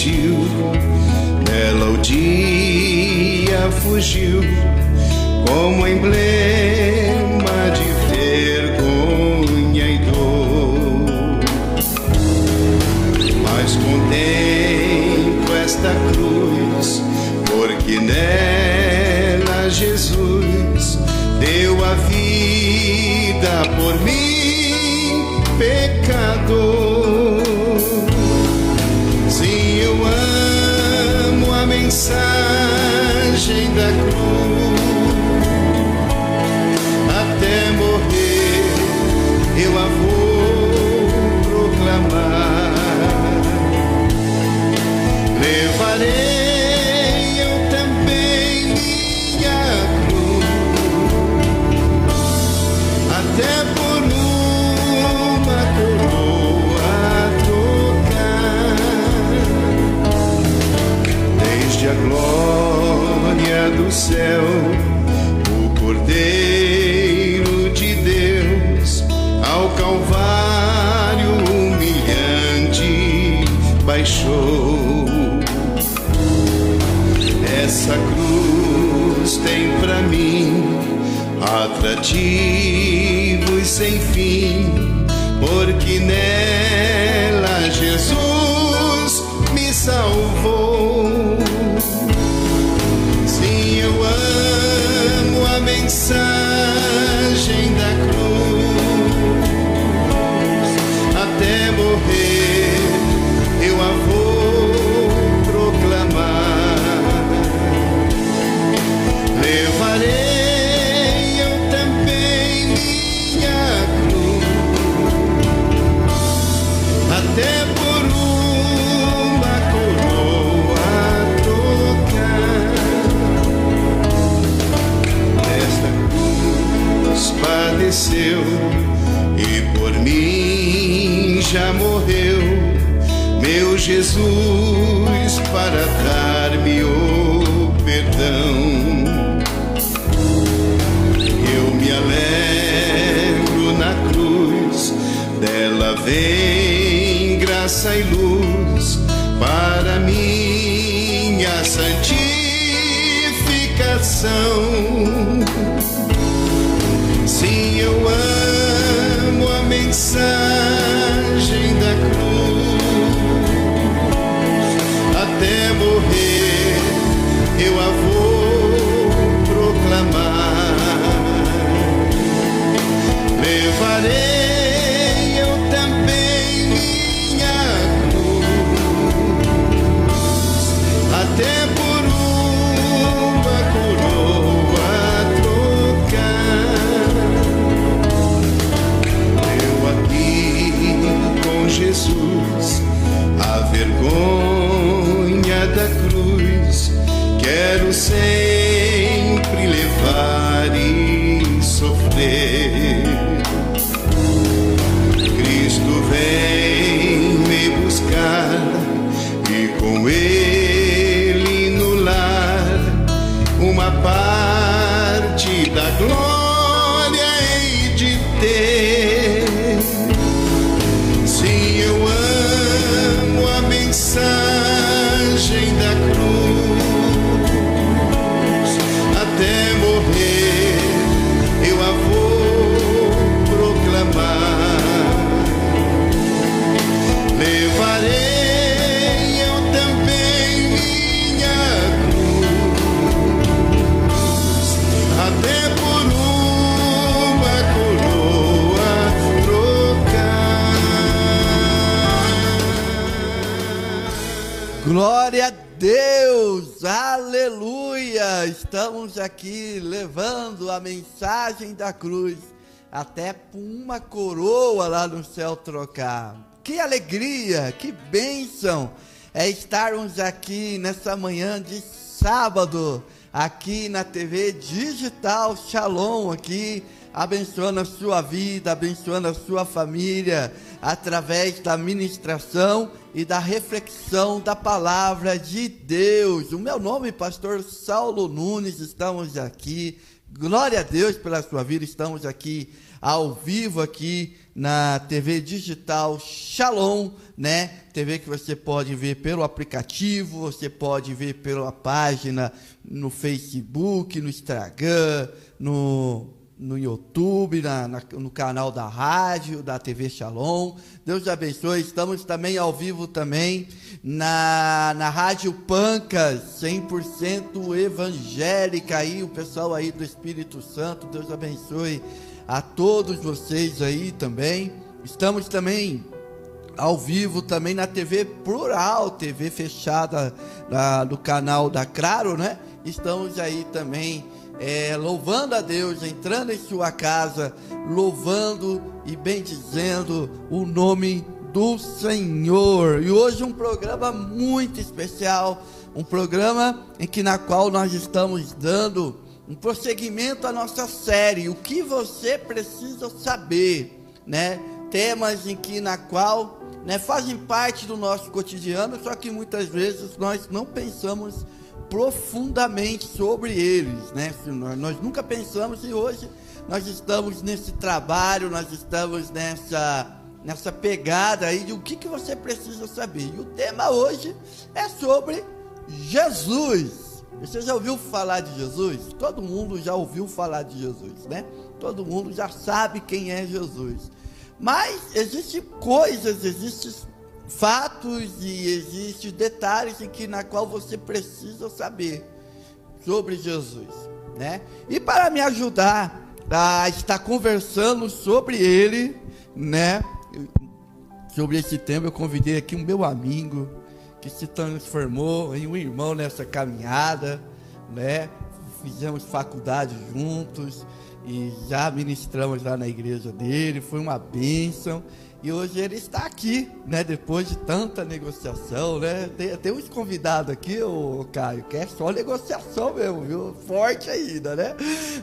mentiu, nela o dia fugiu, como emblema de vergonha e dor. Mas contemplo esta cruz, porque nela Jesus deu a vida por mim, pecador. Sim, eu amo a mensagem da cruz, até morrer eu a vou proclamar. Levarei eu também minha cruz, até por uma coroa trocar. Desde a glória do céu, o Cordeiro de Deus ao Calvário humilhante baixou. Essa cruz tem pra mim atrativos sem fim, porque nela Jesus me salvou. Sim, eu amo a mensagem da cruz, até morrer eu a vou proclamar. Levarei eu também minha cruz, até por uma coroa trocar. Nesta cruz padeceu e por mim já morreu meu Jesus para dar-me o perdão. Eu me alegro na cruz, dela vem graça e luz para minha santificação. Sim, eu amo a mensagem da cruz, até morrer eu a vou proclamar. Levarei eu também minha cruz, até por uma coroa trocar. Eu aqui com Jesus a vergonha da cruz quero sempre levar e sofrer. Cristo vem me buscar e com Ele no lar uma parte da glória hei de ter. Sim, eu amo a mensagem da cruz, até morrer eu a vou proclamar. Levarei eu também minha cruz, até por uma coroa trocar. Glória a Deus, aleluia! Estamos aqui levando a mensagem da cruz até por uma coroa lá no céu trocar. Que alegria, que bênção é estarmos aqui nessa manhã de sábado, aqui na TV Digital Shalom, aqui abençoando a sua vida, abençoando a sua família, através da ministração e da reflexão da palavra de Deus. O meu nome é Pastor Saulo Nunes, estamos aqui, glória a Deus pela sua vida, estamos aqui ao vivo aqui na TV digital Shalom, né? TV que você pode ver pelo aplicativo, você pode ver pela página no Facebook, no Instagram, no YouTube, no canal da rádio, da TV Shalom. Deus abençoe. Estamos também ao vivo também na Rádio Pancas, 100% evangélica aí, o pessoal aí do Espírito Santo. Deus abençoe a todos vocês aí também. Estamos também ao vivo também na TV Plural, TV fechada do canal da Claro, né? Estamos aí também louvando a Deus, entrando em sua casa, louvando e bendizendo o nome do Senhor. E hoje um programa muito especial, um programa na qual nós estamos dando um prosseguimento à nossa série, o que você precisa saber, né? Temas na qual, né, fazem parte do nosso cotidiano, só que muitas vezes nós não pensamos profundamente sobre eles, né? Nós nunca pensamos, e hoje nós estamos nesse trabalho, nós estamos nessa pegada aí de o que você precisa saber. E o tema hoje é sobre Jesus. Você já ouviu falar de Jesus? Todo mundo já ouviu falar de Jesus, né? Todo mundo já sabe quem é Jesus. Mas existem coisas, existem fatos e existem detalhes na qual você precisa saber sobre Jesus, né? E para me ajudar a estar conversando sobre ele, né? Sobre esse tema, eu convidei aqui um meu amigo que se transformou em um irmão nessa caminhada, né? Fizemos faculdade juntos e já ministramos lá na igreja dele, foi uma bênção. E hoje ele está aqui, né? Depois de tanta negociação, né? Tem uns convidados aqui, o Caio, que é só negociação mesmo, viu? Forte ainda, né?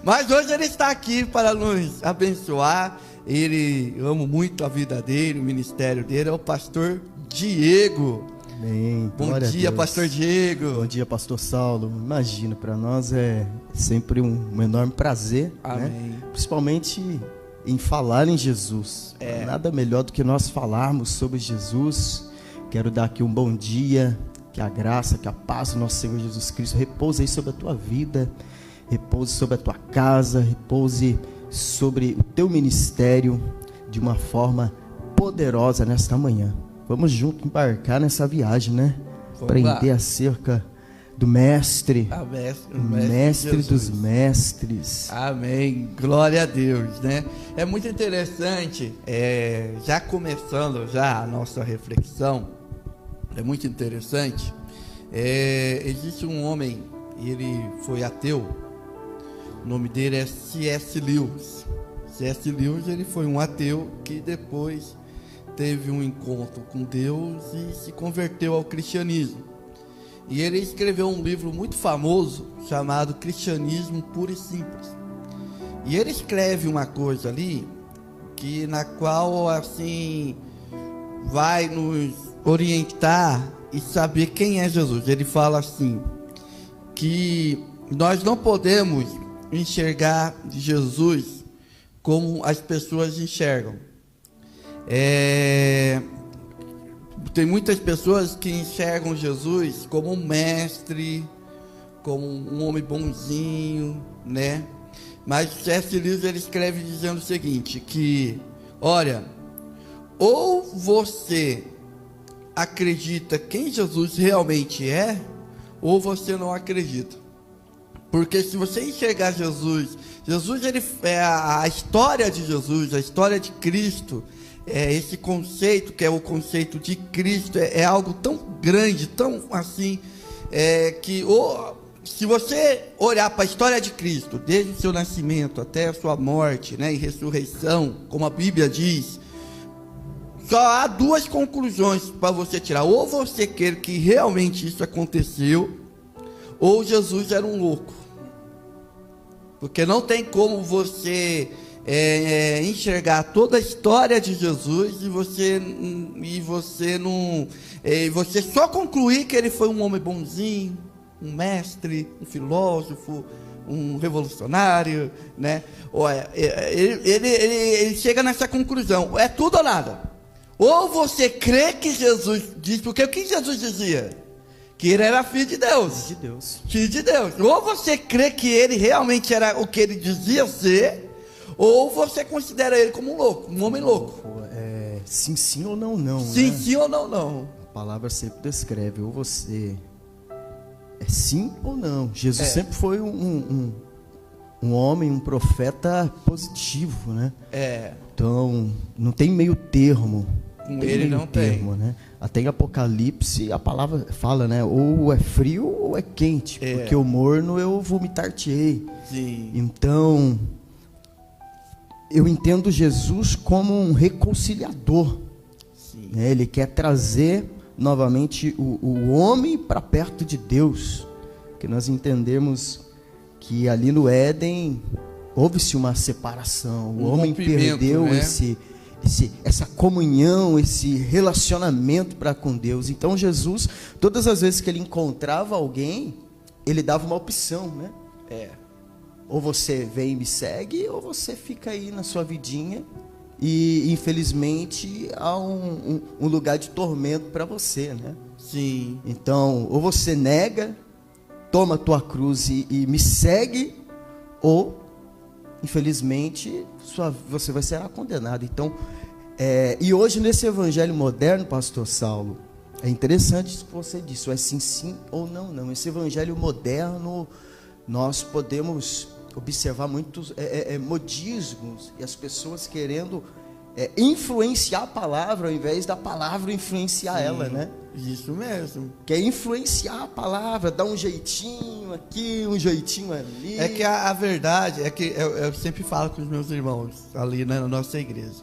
Mas hoje ele está aqui para nos abençoar. Eu amo muito a vida dele, o ministério dele, é o pastor Diego. Amém. Bom dia, pastor Diego. Bom dia, pastor Saulo. Imagina, para nós é sempre um enorme prazer, amém, né? Principalmente em falar em Jesus. Nada melhor do que nós falarmos sobre Jesus. Quero dar aqui um bom dia, que a graça, que a paz do nosso Senhor Jesus Cristo repouse aí sobre a tua vida, repouse sobre a tua casa, repouse sobre o teu ministério de uma forma poderosa nesta manhã. Vamos junto embarcar nessa viagem, né? Aprender acerca do mestre, mestre dos mestres. Amém, glória a Deus, né? É muito interessante, já começando já a nossa reflexão, é muito interessante, existe um homem, ele foi ateu, o nome dele é C.S. Lewis. C.S. Lewis, ele foi um ateu que depois teve um encontro com Deus e se converteu ao cristianismo. E ele escreveu um livro muito famoso chamado Cristianismo Puro e Simples. E ele escreve uma coisa ali na qual assim vai nos orientar e saber quem é Jesus. Ele fala assim que nós não podemos enxergar Jesus como as pessoas enxergam. Tem muitas pessoas que enxergam Jesus como um mestre, como um homem bonzinho, né? Mas C.S. Lewis, ele escreve dizendo o seguinte, que, olha, ou você acredita quem Jesus realmente é, ou você não acredita. Porque se você enxergar Jesus, ele a história de Jesus, a história de Cristo, esse conceito que é o conceito de Cristo é algo tão grande, tão assim, que se você olhar para a história de Cristo, desde o seu nascimento até a sua morte, né, e ressurreição, como a Bíblia diz, só há duas conclusões para você tirar. Ou você quer que realmente isso aconteceu, ou Jesus era um louco. Porque não tem como você enxergar toda a história de Jesus e você só concluir que ele foi um homem bonzinho, um mestre, um filósofo, um revolucionário, né? Ele chega nessa conclusão, é tudo ou nada. Ou você crê que Jesus disse, porque o que Jesus dizia? Que ele era filho de Deus. De Deus. Filho de Deus. Ou você crê que ele realmente era o que ele dizia ser, ou você considera ele como um louco, um homem louco. Sim, sim ou não, não. Sim, né? sim ou não, não. A palavra sempre descreve, ou você é sim ou não. Jesus sempre foi um homem, um profeta positivo, né? Então, não tem meio termo. Com ele não tem. Né? Até em Apocalipse a palavra fala, né? Ou é frio ou é quente, porque o morno eu vomitar-te-ei. Sim. Então, eu entendo Jesus como um reconciliador. Sim. Né? Ele quer trazer novamente o homem para perto de Deus. Que nós entendemos que ali no Éden houve-se uma separação. O homem perdeu, né? essa comunhão, esse relacionamento para com Deus. Então Jesus, todas as vezes que ele encontrava alguém, ele dava uma opção, né? Ou você vem e me segue, ou você fica aí na sua vidinha e infelizmente há um lugar de tormento para você, né? Sim. Então, ou você nega, toma a tua cruz e me segue, ou infelizmente você vai ser condenado. Então, e hoje nesse evangelho moderno, pastor Saulo, é interessante isso que você disse, é sim ou não, não. Esse evangelho moderno, nós podemos observar muitos modismos e as pessoas querendo influenciar a palavra ao invés da palavra influenciar ela, né? Isso mesmo. Quer influenciar a palavra, dar um jeitinho aqui, um jeitinho ali. É que a verdade é que eu sempre falo com os meus irmãos ali na nossa igreja.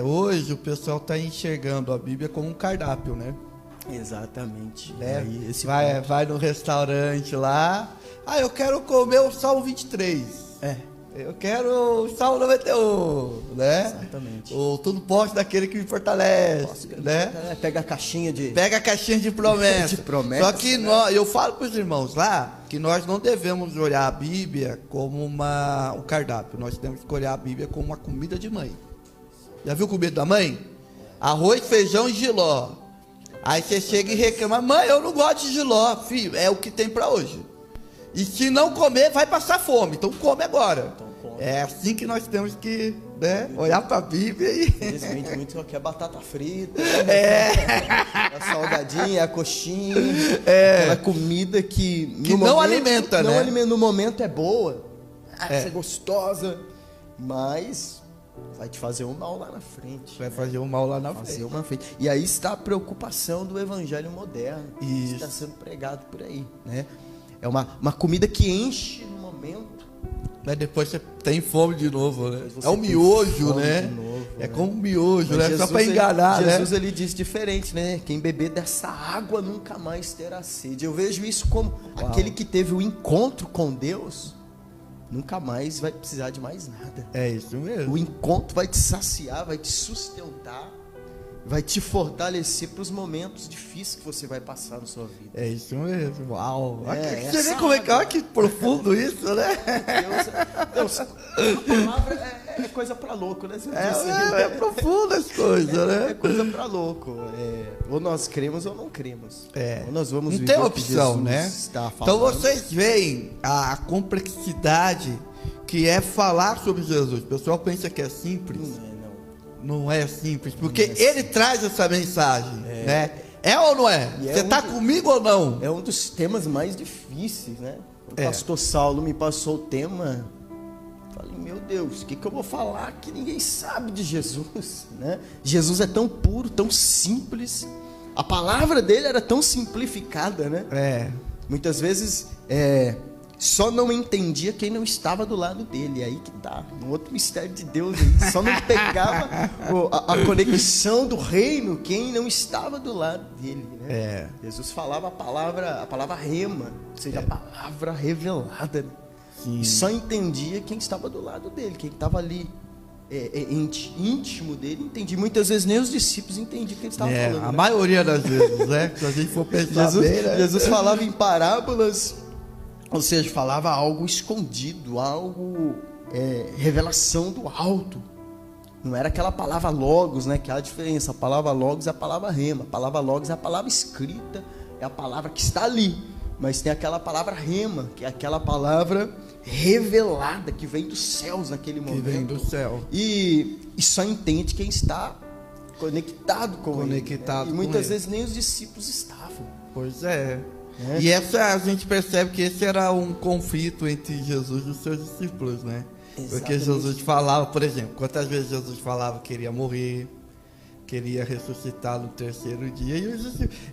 Hoje o pessoal está enxergando a Bíblia como um cardápio, né? Exatamente. Aí, vai no restaurante lá. Eu quero comer o Salmo 23. Eu quero o Salmo 91, né? Exatamente. O tudo posso daquele que me fortalece, né? Pega a caixinha de promessa. de promessa. Só que eu falo para os irmãos lá que nós não devemos olhar a Bíblia como um cardápio. Nós temos que olhar a Bíblia como uma comida de mãe. Já viu comida da mãe? Arroz, feijão e jiló. Aí você chega e reclama: mãe, eu não gosto de jiló. Filho, é o que tem para hoje. E se não comer, vai passar fome. Então come agora. É assim que nós temos que, né, olhar para a Bíblia e... Infelizmente, muito só quer batata frita. A salgadinha, a coxinha. Aquela comida que não alimenta, né? No momento é boa. É gostosa. Mas vai te fazer um mal lá na frente. Vai fazer um mal lá na frente. E aí está a preocupação do evangelho moderno. Isso. Está sendo pregado por aí, né? É uma comida que enche no momento. Mas depois você tem fome de novo, né? É um miojo, né? Novo, como um miojo, né? Jesus, só para enganar, né? Jesus, ele diz diferente, né? Quem beber dessa água nunca mais terá sede. Eu vejo isso como aquele que teve o encontro com Deus, nunca mais vai precisar de mais nada. É isso mesmo. O encontro vai te saciar, vai te sustentar, vai te fortalecer para os momentos difíceis que você vai passar na sua vida. É isso mesmo. Uau! Você vê como olha que profundo isso, né? Deus, a palavra é coisa para louco, né? É profundo as coisas, né? É coisa para louco. Ou nós cremos ou não cremos. Ou nós vamos não tem opção, né? Então vocês veem a complexidade que é falar sobre Jesus. O pessoal pensa que é simples. Não é simples, porque ele traz essa mensagem, né? É ou não é? Você está comigo ou não? É um dos temas mais difíceis, né? O pastor Saulo me passou o tema, falei, meu Deus, o que eu vou falar que ninguém sabe de Jesus, né? Jesus é tão puro, tão simples, a palavra dele era tão simplificada, né? Muitas vezes, só não entendia quem não estava do lado dele. Aí que tá, um outro mistério de Deus aí. Só não pegava a conexão do reino quem não estava do lado dele, né? Jesus falava a palavra rema, ou seja, a palavra revelada, né? E só entendia quem estava do lado dele, quem estava ali íntimo dele, entendia. Muitas vezes nem os discípulos entendiam o que ele estava falando. A maioria das vezes, né? Se a gente for pensar Jesus falava em parábolas. Ou seja, falava algo escondido, algo, revelação do alto. Não era aquela palavra logos, né? Que há a diferença. A palavra logos é a palavra rema. A palavra logos é a palavra escrita, é a palavra que está ali. Mas tem aquela palavra rema, que é aquela palavra revelada, que vem dos céus naquele momento. Que vem do céu. E só entende quem está conectado com ele. E muitas vezes nem os discípulos estavam. Pois é. E essa, a gente percebe que esse era um conflito entre Jesus e os seus discípulos, né? Exatamente. Porque Jesus falava, por exemplo, quantas vezes Jesus falava que ele ia morrer, que ele ia ressuscitar no terceiro dia,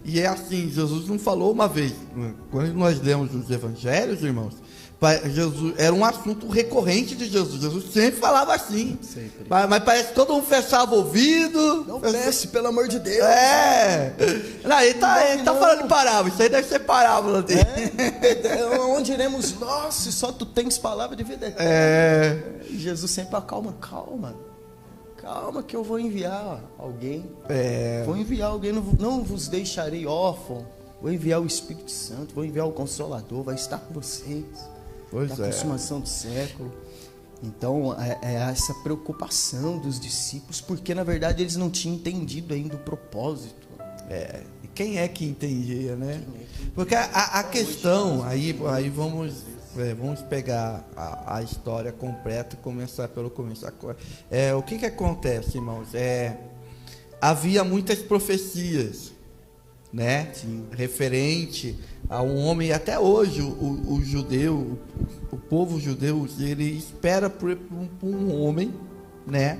e é assim, Jesus não falou uma vez. Quando nós lemos os evangelhos, irmãos, Jesus era um assunto recorrente de Jesus. Jesus sempre falava assim. Sempre. Mas parece que todo mundo fechava o ouvido. Não desce, pelo amor de Deus. Não, ele tá falando parábola. Isso aí deve ser parábola dele. Onde iremos nós se só tu tens palavra de vida eterna? E Jesus sempre calma. Calma que eu vou enviar alguém. Vou enviar alguém, não vos deixarei órfão. Vou enviar o Espírito Santo, vou enviar o Consolador, vai estar com vocês. Da consumação do século. Então, é essa preocupação dos discípulos, porque na verdade eles não tinham entendido ainda o propósito. E quem é que entendia, né? Porque a questão, aí vamos pegar a história completa e começar pelo começo. O que acontece, irmãos? Havia muitas profecias, né? Sim. Referente a um homem. Até hoje o judeu, o povo judeu, ele espera por um homem, né?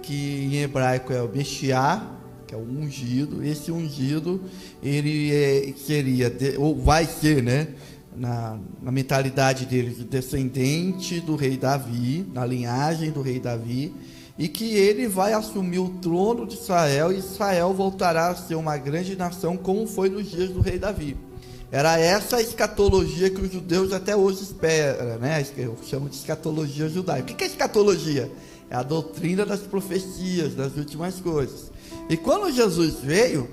Que em hebraico é o Messiá, que é o ungido. Esse ungido, ele seria, ou vai ser, né? Na mentalidade deles, descendente do rei Davi, na linhagem do rei Davi, e que ele vai assumir o trono de Israel, e Israel voltará a ser uma grande nação, como foi nos dias do rei Davi. Era essa a escatologia que os judeus até hoje esperam, né? Eu chamo de escatologia judaica. O que é escatologia? É a doutrina das profecias, das últimas coisas. E quando Jesus veio,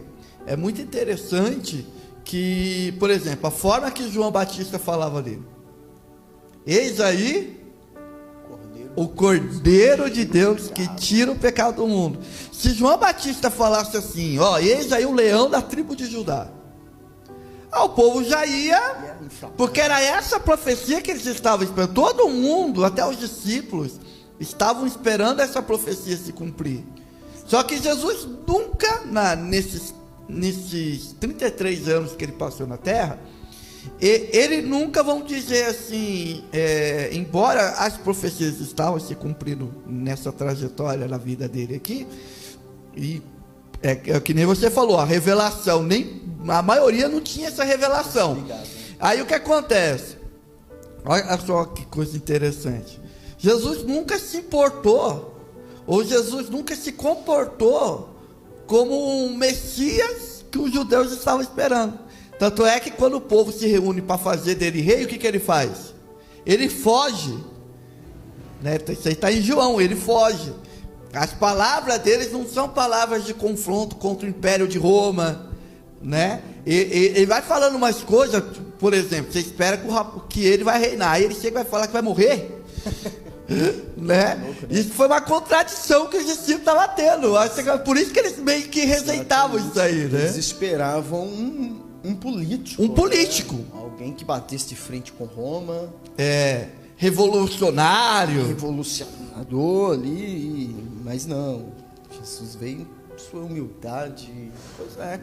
é muito interessante que, por exemplo, a forma que João Batista falava dele: eis aí o Cordeiro de Deus que tira o pecado do mundo. Se João Batista falasse assim, eis aí o leão da tribo de Judá, o povo já ia, porque era essa profecia que eles estavam esperando. Todo mundo, até os discípulos, estavam esperando essa profecia se cumprir. Só que Jesus nunca, nesses 33 anos que ele passou na terra, ele nunca, vamos dizer assim, embora as profecias estavam se cumprindo nessa trajetória na vida dele aqui, e é que nem você falou, a revelação, a maioria não tinha essa revelação. Aí o que acontece? Olha só que coisa interessante. Jesus nunca se importou, ou Jesus nunca se comportou como um Messias que os judeus estavam esperando. Tanto é que quando o povo se reúne para fazer dele rei, o que ele faz? Ele foge, né? Isso aí está em João, ele foge. As palavras deles não são palavras de confronto contra o Império de Roma, né? Ele vai falando umas coisas, por exemplo, você espera que ele vai reinar, aí ele chega e vai falar que vai morrer. Né? Isso foi uma contradição que os discípulos estavam tendo. Por isso que eles meio que rejeitavam isso aí, né? Eles esperavam um político. Um político. Né? Alguém que batesse de frente com Roma. Revolucionador ali. Mas não. Jesus veio em sua humildade.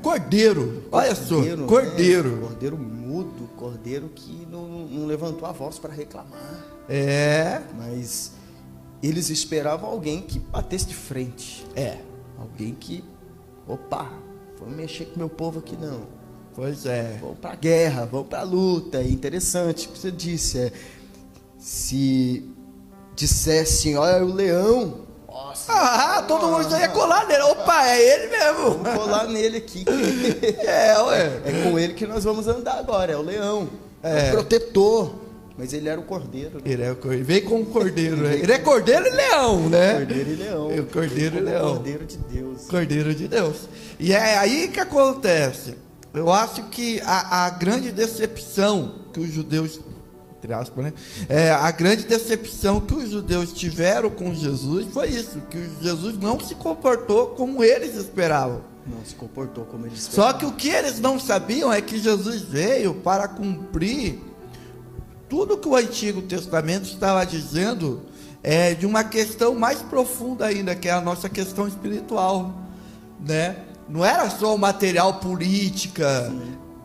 Cordeiro. Olha só. Cordeiro. Né? Cordeiro mudo. Cordeiro que não levantou a voz para reclamar. Mas eles esperavam alguém que batesse de frente. Alguém que, vou mexer com meu povo aqui não. Pois é. Vamos pra guerra, vamos pra luta. É interessante o que você disse. Se dissessem, olha o leão. Nossa, todo mundo já ia colar nele. Opa, é ele mesmo. Vamos colar nele aqui. É com ele que nós vamos andar agora. É o leão. É o protetor. Mas ele era o cordeiro, né? Ele é o cordeiro. Veio como cordeiro, né? Ele é cordeiro e leão, né? Cordeiro e leão. O cordeiro e leão. Cordeiro de Deus. Cordeiro de Deus. E é aí que acontece. Eu acho que a grande decepção que os judeus entre aspas, né? A grande decepção que os judeus tiveram com Jesus foi isso, que Jesus não se comportou como eles esperavam. Não se comportou como eles esperavam. Só que o que eles não sabiam é que Jesus veio para cumprir tudo que o Antigo Testamento estava dizendo, de uma questão mais profunda ainda, que é a nossa questão espiritual, né? Não era só o material política,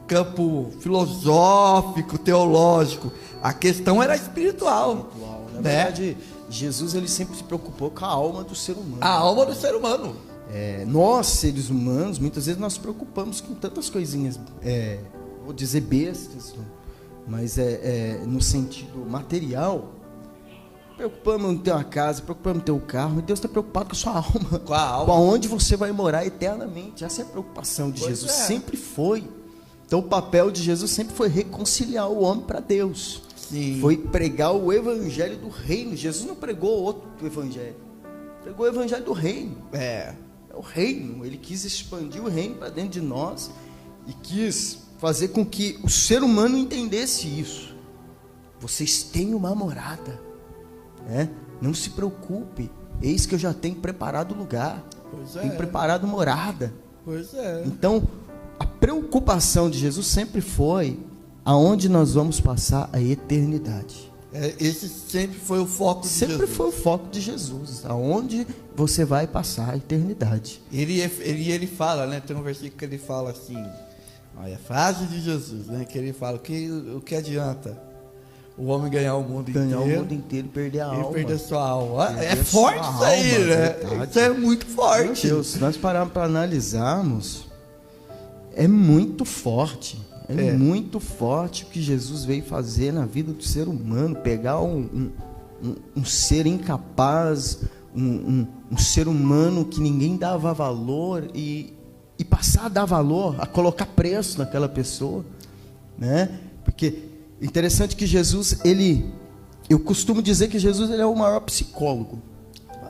campo filosófico, teológico. A questão era espiritual. Na verdade, Jesus ele sempre se preocupou com a alma do ser humano. A alma do ser humano. Nós, seres humanos, muitas vezes nós nos preocupamos com tantas coisinhas, vou dizer bestas, mas no sentido material. Preocupamos em ter uma casa, preocupamos em ter um carro, e Deus está preocupado com a sua alma. Com a alma. Com aonde você vai morar eternamente. Essa é a preocupação de Jesus, sempre foi. Então o papel de Jesus sempre foi reconciliar o homem para Deus. Sim. Foi pregar o evangelho do reino. Jesus não pregou outro evangelho. Pregou o evangelho do reino. É o reino. Ele quis expandir o reino para dentro de nós e quis fazer com que o ser humano entendesse isso. Vocês têm uma morada. Não se preocupe. Eis que eu já tenho preparado lugar. Tenho preparado morada. Pois é. Então, a preocupação de Jesus sempre foi aonde nós vamos passar a eternidade. Esse sempre foi o foco de Jesus. Sempre foi o foco de Jesus. Aonde você vai passar a eternidade. Ele fala, né? Tem um versículo que ele fala assim, olha, a frase de Jesus, né? Que ele fala, o que adianta o homem ganhar o mundo inteiro e perder a alma. E perder sua alma. Perder É forte isso aí, alma, né? verdade. Isso é muito forte. Meu Deus, se nós pararmos para analisarmos, é muito forte. É muito forte o que Jesus veio fazer na vida do ser humano. Pegar um ser incapaz, um ser humano que ninguém dava valor e passar a dar valor, a colocar preço naquela pessoa, né? Porque interessante que Jesus, eu costumo dizer que Jesus ele é o maior psicólogo.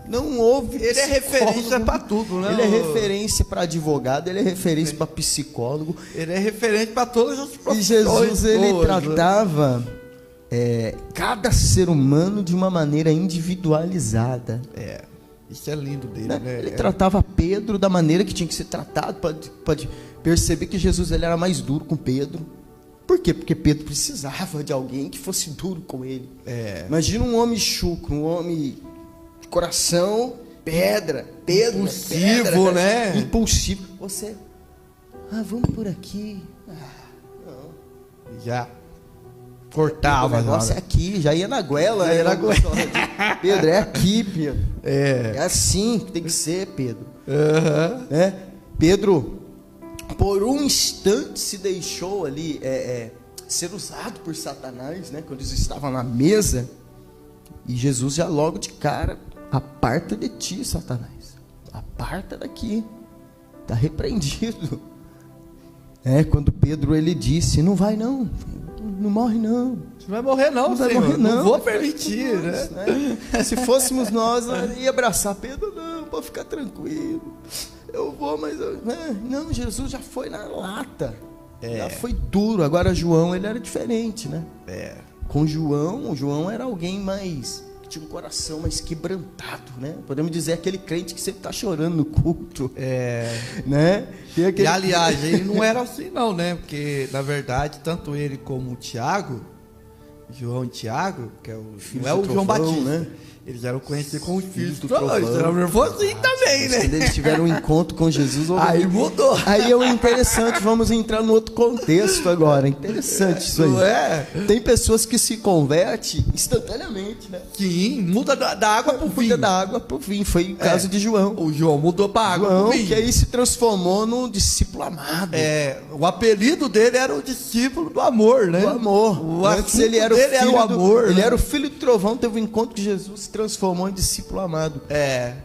Não houve Ele é referência para tudo, né? Ele é referência para advogado, ele é referência para psicólogo. Ele é referente para todas as profissões. E Jesus, ele tratava cada ser humano de uma maneira individualizada. Isso é lindo dele, né? Ele tratava Pedro da maneira que tinha que ser tratado. Pode perceber que Jesus ele era mais duro com Pedro. Por quê? Porque Pedro precisava de alguém que fosse duro com ele. Imagina um homem chucro, um homem de coração, pedra, impulsivo, né? Impulsivo. Você, vamos por aqui. Não. Já cortava. O negócio é aqui, já ia na goela. Pedro, é aqui, Pedro. É assim que tem que ser, Pedro. Pedro, por um instante se deixou ali ser usado por Satanás, né? Quando eles estavam na mesa, e Jesus já logo de cara, aparta de ti, Satanás, aparta daqui, está repreendido. Quando Pedro ele disse, não vai não morre não. Você vai morrer não, vai morrer não. Não vou permitir, né? Se fôssemos nós, ia abraçar Pedro, não, pode ficar tranquilo. Eu vou, mas não, Jesus já foi na lata. Já foi duro. Agora João, ele era diferente, né? Com João era alguém mais, que tinha um coração mais quebrantado, né? Podemos dizer aquele crente que sempre está chorando no culto. Né? E aliás, ele não era assim não, né? Porque, na verdade, tanto ele como o Tiago, João e Tiago, que é o filho, não é o João Batista, né? Eles eram conhecidos como os filhos do trovão. Eles eram nervosinhos também, né? Quando eles tiveram um encontro com Jesus, aí mudou. Aí é interessante, vamos entrar no outro contexto agora. Interessante isso aí. Tem pessoas que se convertem instantaneamente, né? Sim, muda da água pro vinho. Muda da água pro vinho. Foi o caso de João. O João mudou pra água pro vinho. Que aí se transformou num discípulo amado. O apelido dele era o discípulo do amor, né? Do amor. Antes ele era o amor. Ele era o filho do trovão, teve um encontro com Jesus, se transformou em discípulo amado.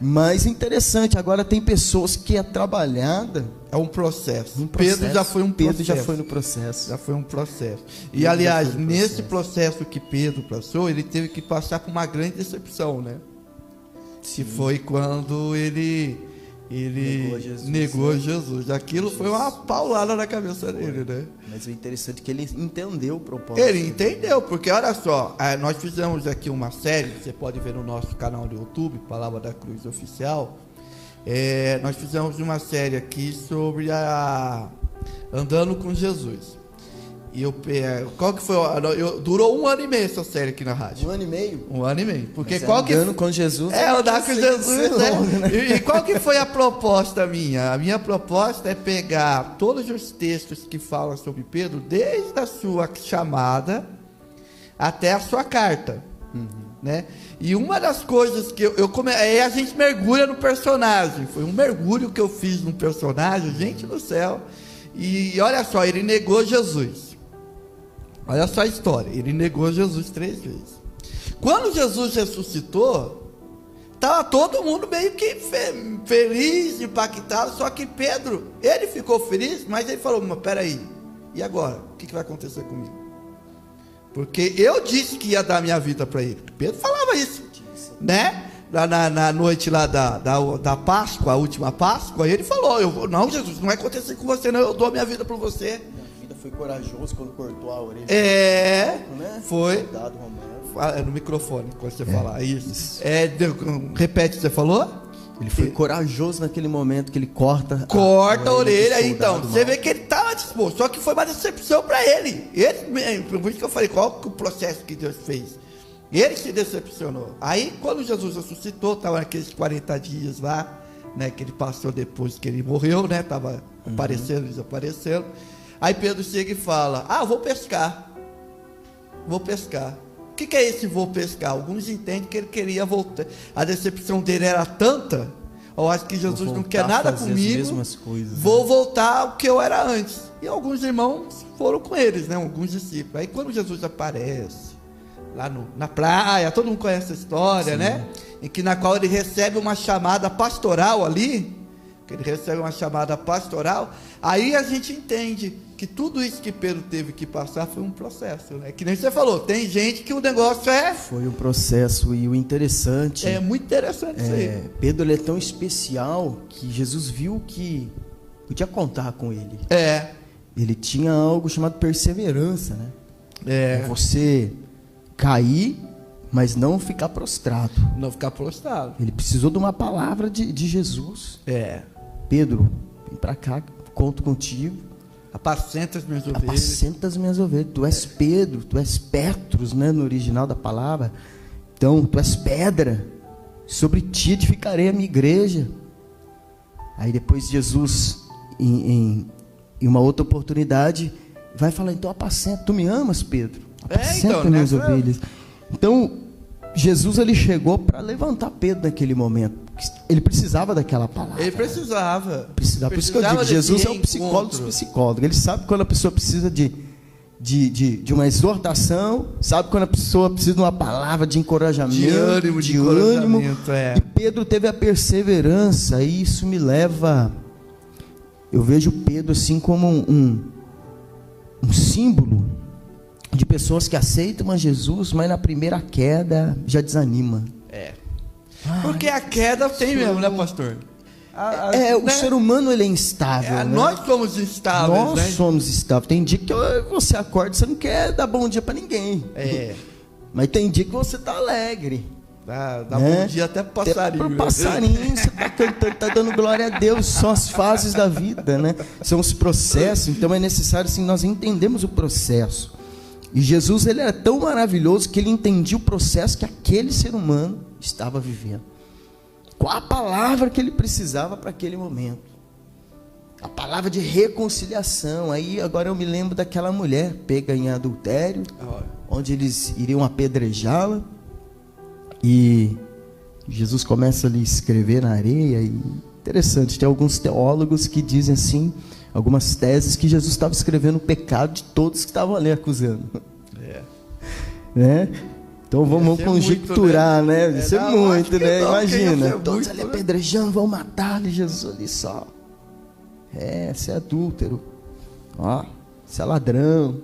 Mas interessante, agora tem pessoas que é trabalhada. É um processo. Pedro já foi um processo. Pedro já foi no processo. Já foi um processo. E aliás, nesse processo que Pedro passou, ele teve que passar por uma grande decepção, né? Que foi quando ele ele negou Jesus. Aquilo foi uma paulada na cabeça dele, né? Mas o interessante é que ele entendeu o propósito. Ele entendeu, porque olha só, nós fizemos aqui uma série, você pode ver no nosso canal do YouTube, Palavra da Cruz Oficial. Nós fizemos uma série aqui sobre andando com Jesus. E qual que foi? Durou 1 ano e meio essa série aqui na rádio. 1 ano e meio? 1 ano e meio. Porque andando com Jesus. Andar com Jesus, né? E qual que foi a proposta minha? A minha proposta é pegar todos os textos que falam sobre Pedro, desde a sua chamada até a sua carta. Né? E uma das coisas que aí a gente mergulha no personagem. Foi um mergulho que eu fiz no personagem, gente do céu. E olha só, ele negou Jesus. Olha só a história, ele negou Jesus 3 vezes. Quando Jesus ressuscitou, estava todo mundo meio que feliz, impactado, só que Pedro, ele ficou feliz, mas ele falou, mas peraí, e agora? O que vai acontecer comigo? Porque eu disse que ia dar minha vida para ele. Pedro falava isso, né? Na noite lá da Páscoa, a última Páscoa, ele falou, não, Jesus, não vai acontecer com você não, eu dou minha vida para você. Foi corajoso quando cortou a orelha. Né? Foi. Soldado romano. No microfone, quando você falar. Isso. Repete o que você falou? Ele foi corajoso naquele momento que ele corta a orelha. Então, você vê que ele estava disposto. Só que foi uma decepção para ele. Por isso que eu falei, qual que é o processo que Deus fez? Ele se decepcionou. Aí, quando Jesus ressuscitou, estava naqueles 40 dias lá, né, que ele passou depois que ele morreu, né? Estava aparecendo, desaparecendo. Aí Pedro chega e fala, vou pescar. Vou pescar. O que é esse vou pescar? Alguns entendem que ele queria voltar. A decepção dele era tanta, eu acho que Jesus não quer nada comigo, vou voltar ao que eu era antes. E alguns irmãos foram com eles, né? Alguns discípulos. Aí quando Jesus aparece, lá na praia, todo mundo conhece essa história, sim, né? Na qual ele recebe uma chamada pastoral ali, aí a gente entende que tudo isso que Pedro teve que passar foi um processo, né? Que nem você falou, tem gente que o negócio foi um processo, e o interessante... É muito interessante isso aí. Pedro, ele é tão especial que Jesus viu que podia contar com ele. Ele tinha algo chamado perseverança, né? Você cair, mas não ficar prostrado. Não ficar prostrado. Ele precisou de uma palavra de Jesus. Pedro, vem pra cá, conto contigo. Apacenta as minhas ovelhas. Apacenta as minhas ovelhas. Tu és Pedro, tu és Petros, né, no original da palavra. Então, tu és pedra. Sobre ti edificarei a minha igreja. Aí depois Jesus, em uma outra oportunidade, vai falar, então apacenta. Tu me amas, Pedro? Apacenta as minhas ovelhas. Então, Jesus, ele chegou para levantar Pedro naquele momento. Ele precisava daquela palavra. Ele precisava. Por isso que eu digo, Jesus é um psicólogo dos psicólogos. Ele sabe quando a pessoa precisa de uma exortação, sabe quando a pessoa precisa de uma palavra de encorajamento, de ânimo. E Pedro teve a perseverança, e isso me leva... Eu vejo Pedro assim como um símbolo de pessoas que aceitam a Jesus, mas na primeira queda já desanima. Porque a queda tem mesmo, né, pastor? O ser humano, ele é instável, né? Nós somos instáveis, Nós somos instáveis. Tem dia que você acorda e você não quer dar bom dia para ninguém. Mas tem dia que você tá alegre. Dá bom dia até pro passarinho. Até pro passarinho, você tá cantando, tá dando glória a Deus. São as fases da vida, né? São os processos. Então é necessário, assim, nós entendemos o processo. E Jesus, ele era tão maravilhoso que ele entendia o processo que aquele ser humano estava vivendo. Qual a palavra que ele precisava para aquele momento? A palavra de reconciliação. Aí agora eu me lembro daquela mulher pega em adultério, onde eles iriam apedrejá-la, e Jesus começa ali a escrever na areia. E interessante, tem alguns teólogos que dizem assim, algumas teses, que Jesus estava escrevendo o pecado de todos que estavam ali acusando. Né? Então vamos conjecturar, muito, né? Isso é muito, né? Imagina, todos ali apedrejando, vão matar ali, Jesus ali só. Você é adúltero, você é ladrão.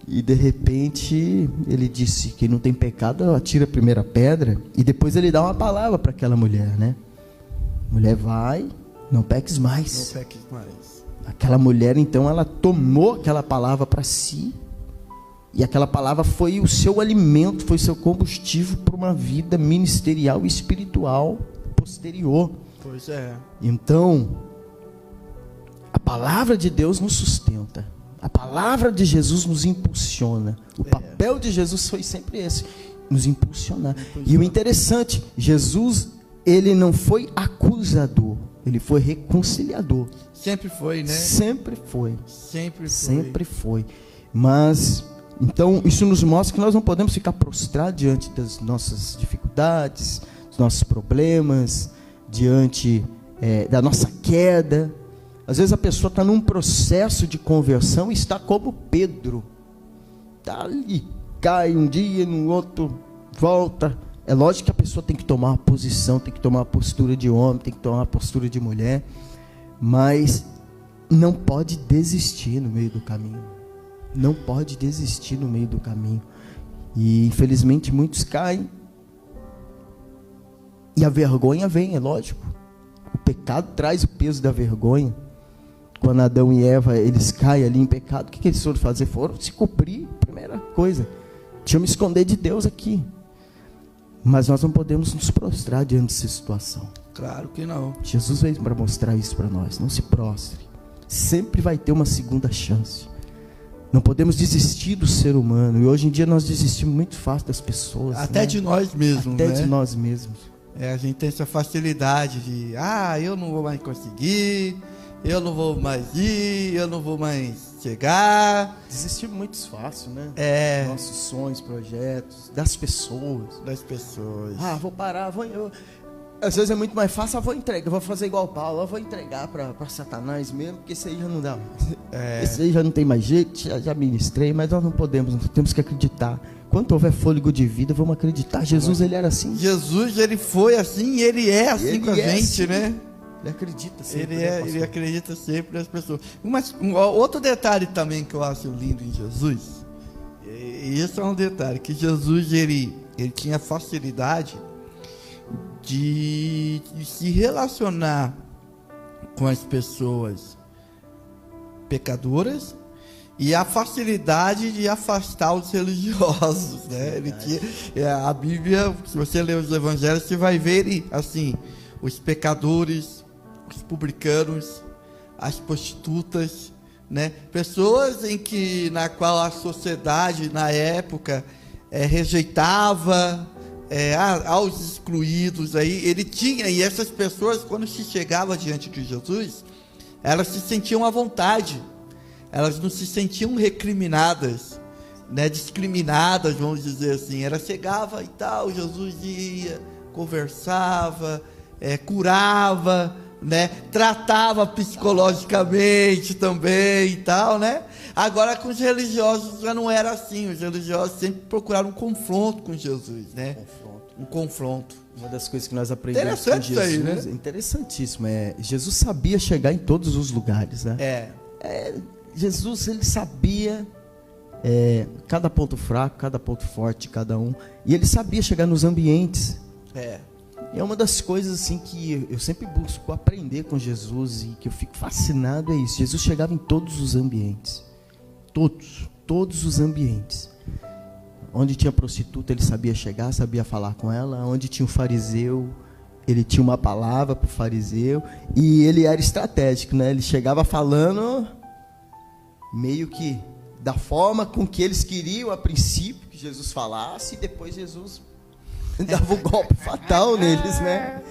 E de repente ele disse que não tem pecado, atira a primeira pedra. E depois ele dá uma palavra para aquela mulher, né? Mulher, vai, não peques mais. Não peques mais. Aquela mulher, então, ela tomou aquela palavra para si. E aquela palavra foi o seu alimento, foi o seu combustível para uma vida ministerial e espiritual posterior. Pois é. Então, a palavra de Deus nos sustenta. A palavra de Jesus nos impulsiona. O papel de Jesus foi sempre esse, nos impulsionar. E o interessante, Jesus, ele não foi acusador, ele foi reconciliador. Sempre foi, né? Sempre foi. Sempre foi. Sempre foi. Mas, então, isso nos mostra que nós não podemos ficar prostrados diante das nossas dificuldades, dos nossos problemas, diante da nossa queda. Às vezes a pessoa está num processo de conversão e está como Pedro. Está ali, cai um dia, no outro volta. É lógico que a pessoa tem que tomar uma posição, tem que tomar uma postura de homem, tem que tomar uma postura de mulher, mas não pode desistir no meio do caminho. Não pode desistir no meio do caminho. E infelizmente muitos caem. E a vergonha vem, é lógico. O pecado traz o peso da vergonha. Quando Adão e Eva, eles caem ali em pecado, o que eles foram fazer? Foram se cobrir, primeira coisa. Deixa eu me esconder de Deus aqui. Mas nós não podemos nos prostrar diante dessa situação. Claro que não. Jesus veio para mostrar isso para nós. Não se prostre. Sempre vai ter uma segunda chance. Não podemos desistir do ser humano. E hoje em dia nós desistimos muito fácil das pessoas. Até né? de nós mesmos, Até né? de nós mesmos. A gente tem essa facilidade de, eu não vou mais conseguir, eu não vou mais ir, eu não vou mais chegar. Desistimos muito fácil, né? Nossos sonhos, projetos, das pessoas. Das pessoas. Vou parar, às vezes é muito mais fácil, vou entregar, vou fazer igual Paulo, eu vou entregar para Satanás mesmo, porque esse aí já não dá mais. Esse aí já não tem mais jeito, já ministrei, mas nós não podemos, nós temos que acreditar. Quando houver fôlego de vida, vamos acreditar. Jesus, ele era assim. Jesus, ele foi assim e ele é assim com a gente, assim, né? Ele acredita sempre. Ele acredita sempre nas pessoas. Mas outro detalhe também que eu acho lindo em Jesus, e isso é um detalhe, que Jesus, ele tinha facilidade de se relacionar com as pessoas pecadoras e a facilidade de afastar os religiosos, né? Ele tinha, a Bíblia, se você ler os evangelhos, você vai ver ele, assim, os pecadores, os publicanos, as prostitutas, né? Pessoas na qual a sociedade na época rejeitava, aos excluídos aí, ele tinha, e essas pessoas, quando se chegava diante de Jesus, elas se sentiam à vontade, elas não se sentiam recriminadas, né, discriminadas, vamos dizer assim. Ela chegava e tal, Jesus ia, conversava, curava, né, tratava psicologicamente também e tal, né? Agora com os religiosos já não era assim. Os religiosos sempre procuraram um confronto com Jesus, né? Um confronto. Uma das coisas que nós aprendemos com Jesus, aí, né? Interessantíssimo, Jesus sabia chegar em todos os lugares, né? Jesus, ele sabia cada ponto fraco, cada ponto forte de cada um, e ele sabia chegar nos ambientes. E é uma das coisas assim que eu sempre busco aprender com Jesus e que eu fico fascinado, é isso. Jesus chegava em todos os ambientes. Todos os ambientes. Onde tinha prostituta, ele sabia chegar, sabia falar com ela. Onde tinha um fariseu, ele tinha uma palavra para o fariseu. E ele era estratégico, né? Ele chegava falando meio que da forma com que eles queriam a princípio que Jesus falasse, e depois Jesus dava um golpe fatal neles, né?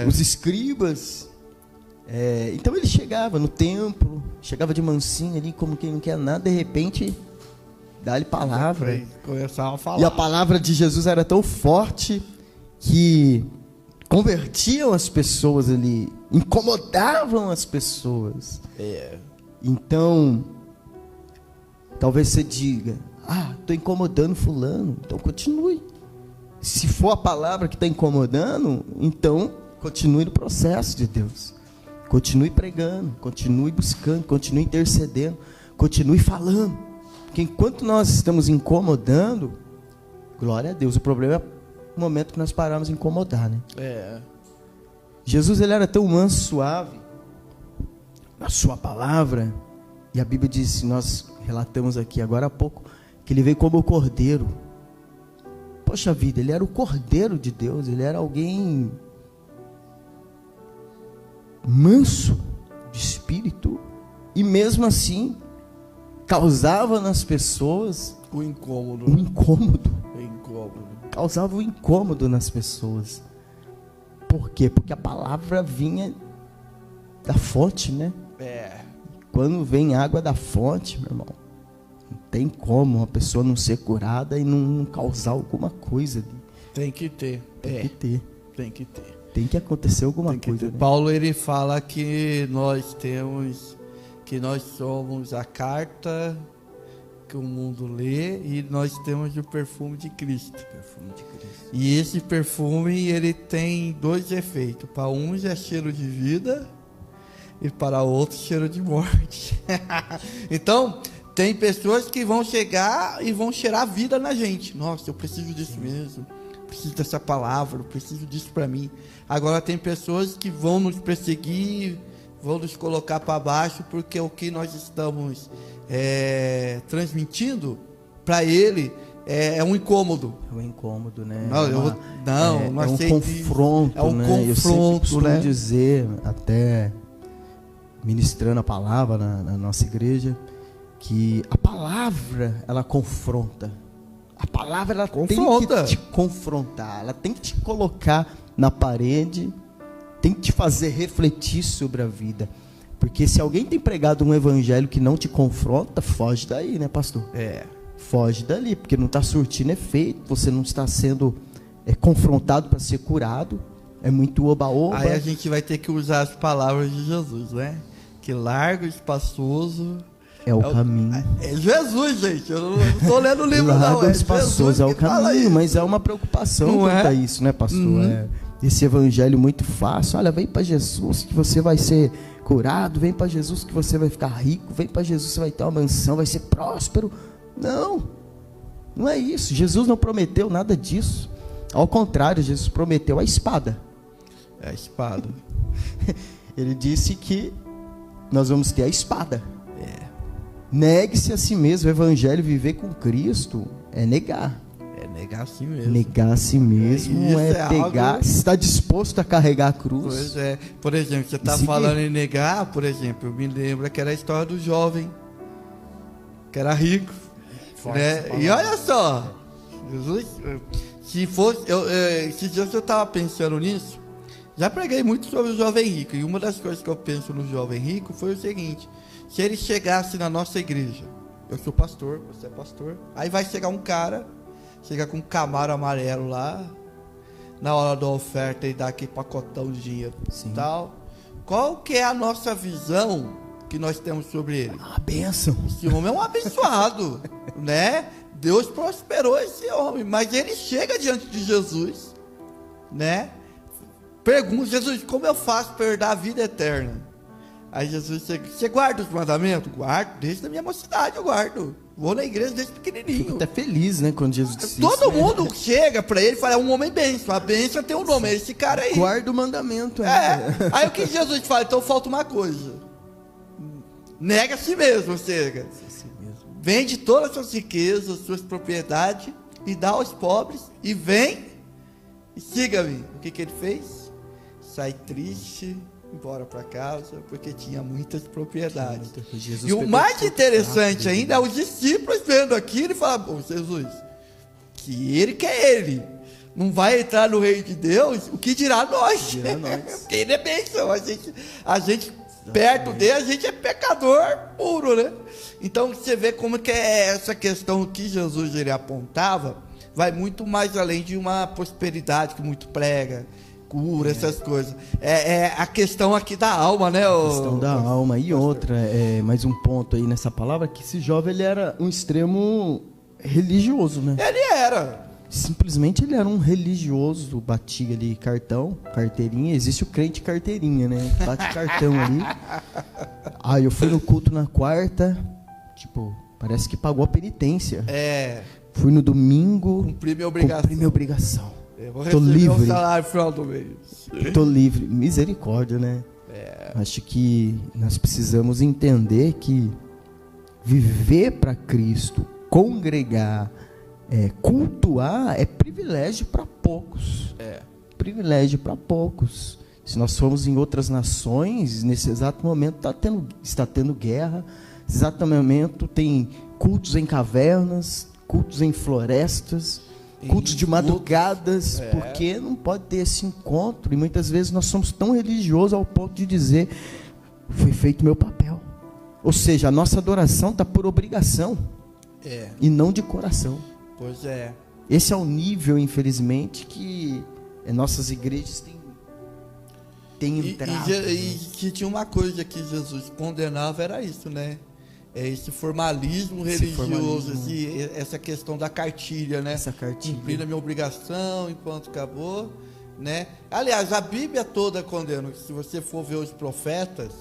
Os escribas. Então ele chegava no templo, chegava de mansinho ali, como quem não quer nada, de repente dá-lhe palavra. Começava a falar. E a palavra de Jesus era tão forte que convertiam as pessoas ali, incomodavam as pessoas. Então, talvez você diga, estou incomodando fulano, então continue. Se for a palavra que está incomodando, então continue no processo de Deus. Continue pregando, continue buscando, continue intercedendo, continue falando. Porque enquanto nós estamos incomodando, glória a Deus, o problema é o momento que nós paramos de incomodar, né? Jesus, ele era tão manso, suave na sua palavra, e a Bíblia diz, nós relatamos aqui agora há pouco, que ele veio como o cordeiro. Poxa vida, ele era o cordeiro de Deus, ele era alguém manso de espírito, e mesmo assim causava nas pessoas O incômodo. um incômodo, O incômodo. causava um incômodo nas pessoas. Por quê? Porque a palavra vinha da fonte, né? É. Quando vem água da fonte, meu irmão, não tem como uma pessoa não ser curada e não causar alguma coisa. Tem que ter. Tem que ter. Tem que ter. Tem que acontecer alguma Tem que coisa. ter. Né? Paulo, ele fala que nós somos a carta que o mundo lê e nós temos o perfume de Cristo. Perfume de Cristo. E esse perfume, ele tem dois efeitos. Para uns é cheiro de vida e para outros cheiro de morte. Então, tem pessoas que vão chegar e vão cheirar vida na gente. Nossa, eu preciso disso mesmo. Preciso dessa palavra, eu preciso disso para mim. Agora tem pessoas que vão nos perseguir, vão nos colocar para baixo, porque o que nós estamos transmitindo para ele é um incômodo. É um incômodo, né? Não é um aceito confronto, isso. É um né? confronto, Eu sempre costumo né? dizer, até ministrando a palavra na nossa igreja, que a palavra, ela confronta. A palavra, ela Confronta. tem que te confrontar, ela tem que te colocar na parede, tem que te fazer refletir sobre a vida. Porque se alguém tem pregado um evangelho que não te confronta, foge daí, né, pastor? Foge dali, porque não está surtindo efeito, você não está sendo confrontado para ser curado, é muito oba-oba. Aí a gente vai ter que usar as palavras de Jesus, né? Que largo e espaçoso é o caminho. É Jesus, gente. Eu não estou lendo o livro, não. Largo É e espaçoso é o caminho, mas é uma preocupação Não quanto é? a isso, né, pastor? Uhum. Esse evangelho muito fácil. Olha, vem para Jesus que você vai ser curado, vem para Jesus que você vai ficar rico, vem para Jesus que você vai ter uma mansão, vai ser próspero. Não é isso. Jesus não prometeu nada disso. Ao contrário, Jesus prometeu a espada. É a espada. Ele disse que nós vamos ter a espada. Negue-se a si mesmo. O evangelho, viver com Cristo, é negar. É negar a si mesmo. Negar a si mesmo Isso é pegar, algo... está disposto a carregar a cruz. Pois é. Por exemplo, você está seguir. falando em negar, por exemplo, eu me lembro que era a história do jovem, que era rico. Né? E olha só, Jesus, se fosse, esses dias eu estava pensando nisso, já preguei muito sobre o jovem rico, e uma das coisas que eu penso no jovem rico foi o seguinte: se ele chegasse na nossa igreja, eu sou pastor, você é pastor, aí vai chegar um cara, chega com um Camaro amarelo lá, na hora da oferta e dá aquele pacotão de dinheiro e tal. Qual que é a nossa visão que nós temos sobre ele? Uma bênção. Esse homem é um abençoado, né? Deus prosperou esse homem, mas ele chega diante de Jesus, né? Pergunta: Jesus, como eu faço para herdar a vida eterna? Aí Jesus chega: você guarda os mandamentos? Guardo, desde a minha mocidade eu guardo. Vou na igreja desde pequenininho. Fico até feliz, né, quando Jesus disse Todo isso, né? mundo chega para ele e fala: é um homem bênção. A bênção tem um nome, é esse cara aí. Guarda o mandamento. Aí o que Jesus fala? Então falta uma coisa: nega a si mesmo, chega. Vende todas as suas riquezas, suas propriedades e dá aos pobres e vem e siga-me. O que ele fez? Sai triste, embora para casa, porque tinha muitas propriedades. E o mais interessante ainda é os discípulos vendo aquilo e falam: bom, Jesus, que ele que é ele, não vai entrar no reino de Deus, o que dirá nós? Porque ele é bênção, a gente perto dele, a gente é pecador puro, né? Então você vê como que é essa questão que Jesus ele apontava, vai muito mais além de uma prosperidade que muito prega, cura, essas coisas. É a questão aqui da alma, né? A questão da alma. E outra, mais um ponto aí nessa palavra, que esse jovem ele era um extremo religioso, né? Ele era. Simplesmente ele era um religioso, batia ali carteirinha, existe o crente carteirinha, né? Bate cartão ali. Aí eu fui no culto na quarta, tipo, parece que pagou a penitência. Fui no domingo, cumpri minha obrigação. Eu vou Tô receber livre. o salário no final do mês. Tô livre. Misericórdia, né? Acho que nós precisamos entender que viver para Cristo, congregar, cultuar é privilégio para poucos. Privilégio para poucos. Se nós formos em outras nações, nesse exato momento está tendo guerra. Nesse exato momento tem cultos em cavernas, cultos em florestas, cultos de madrugadas, porque não pode ter esse encontro. E muitas vezes nós somos tão religiosos ao ponto de dizer: foi feito meu papel. Ou seja, a nossa adoração está por obrigação e não de coração. Pois é. Esse é o nível, infelizmente, que nossas igrejas têm entrado. E que tinha uma coisa que Jesus condenava, era isso, né? Esse formalismo religioso, essa questão da cartilha, né? Essa cartilha. Cumprir a minha obrigação enquanto acabou, né? Aliás, a Bíblia toda condena. Se você for ver os profetas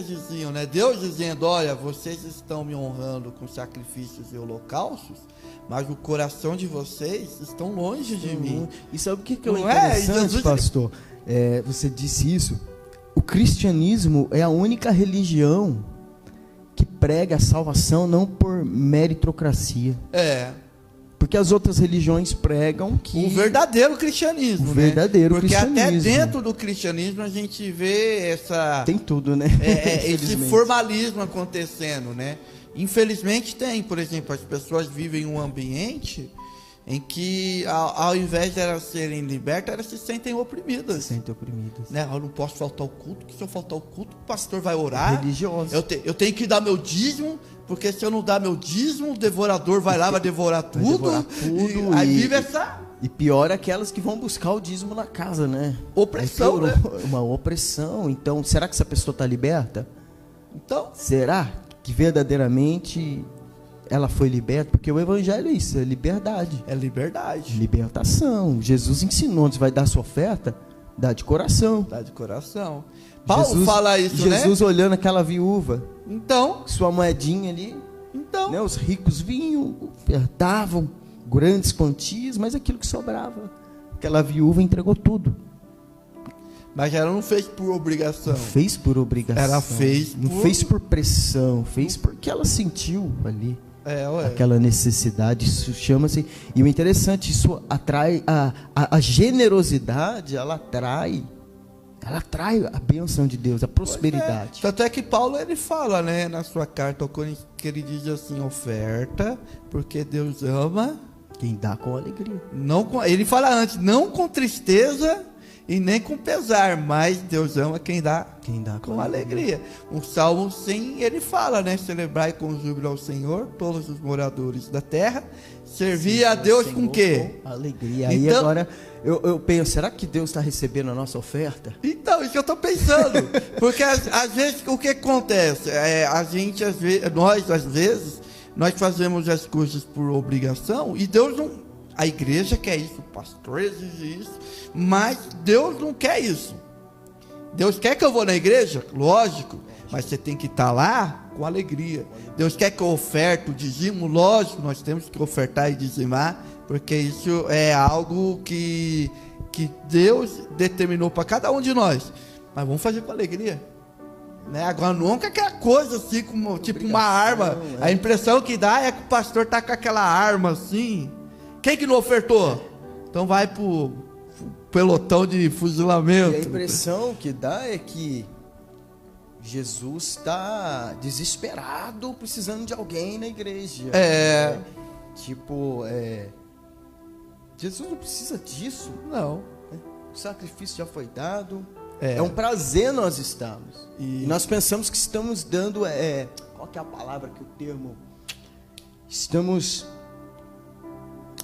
diziam, né? Deus dizendo: olha, vocês estão me honrando com sacrifícios e holocaustos, mas o coração de vocês estão longe de mim. E sabe o que é o Não interessante, Jesus... pastor? Você disse isso. O cristianismo é a única religião que prega a salvação não por meritocracia. Porque as outras religiões pregam que... O verdadeiro cristianismo, o verdadeiro Porque cristianismo. até dentro do cristianismo a gente vê essa... Tem tudo, né? Esse formalismo acontecendo, né? Infelizmente tem. Por exemplo, as pessoas vivem em um ambiente em que, ao invés de elas serem libertas, elas se sentem oprimidas. Se sentem oprimidas. Né? Eu não posso faltar o culto, porque se eu faltar o culto, o pastor vai orar. Religioso. Eu tenho que dar meu dízimo, porque se eu não dar meu dízimo, o devorador vai lá, vai devorar tudo. Aí vive essa... E pior aquelas que vão buscar o dízimo na casa, né? Opressão, né? Uma opressão. Então, será que essa pessoa está liberta? Então... Será que verdadeiramente ela foi liberta? Porque o evangelho é isso, é liberdade. É liberdade. Libertação. Jesus ensinou: você vai dar sua oferta, dá de coração. Dá de coração. Paulo fala isso, né? Jesus olhando aquela viúva. Então. Sua moedinha ali. Então. Né, os ricos vinham, ofertavam grandes quantias, mas aquilo que sobrava, aquela viúva entregou tudo. Mas ela não fez por obrigação. Não fez por obrigação. Ela fez não fez por pressão, fez porque ela sentiu ali. Aquela necessidade. Isso chama-se. E o interessante, isso atrai a generosidade, ela atrai a bênção de Deus, a prosperidade. Tanto é que Paulo, ele fala, né, na sua carta ao Coríntios, que ele diz assim: oferta, porque Deus ama quem dá com alegria. Ele fala antes: não com tristeza e nem com pesar, mas Deus ama quem dá com alegria. O Salmo 100, ele fala, né? Celebrai com júbilo ao Senhor, todos os moradores da terra. Servir a Deus com quê? Com alegria. Aí então, agora eu penso: será que Deus está recebendo a nossa oferta? Então, isso que eu estou pensando. Porque às vezes o que acontece? Nós fazemos as coisas por obrigação e Deus não. A igreja quer isso, o pastor exige isso, mas Deus não quer isso. Deus quer que eu vou na igreja? Lógico, mas você tem que estar lá com alegria. Deus quer que eu oferte o dízimo? Lógico, nós temos que ofertar e dizimar, porque isso é algo que Deus determinou para cada um de nós. Mas vamos fazer com alegria. Né? Agora nunca aquela coisa assim, como, tipo uma arma. A impressão que dá é que o pastor está com aquela arma assim. Quem que não ofertou? Então vai pro pelotão de fuzilamento. E a impressão que dá é que Jesus está desesperado, precisando de alguém na igreja. Jesus não precisa disso. Não. O sacrifício já foi dado. É um prazer nós estarmos. E nós pensamos que estamos dando... qual que é a palavra, que o termo... Estamos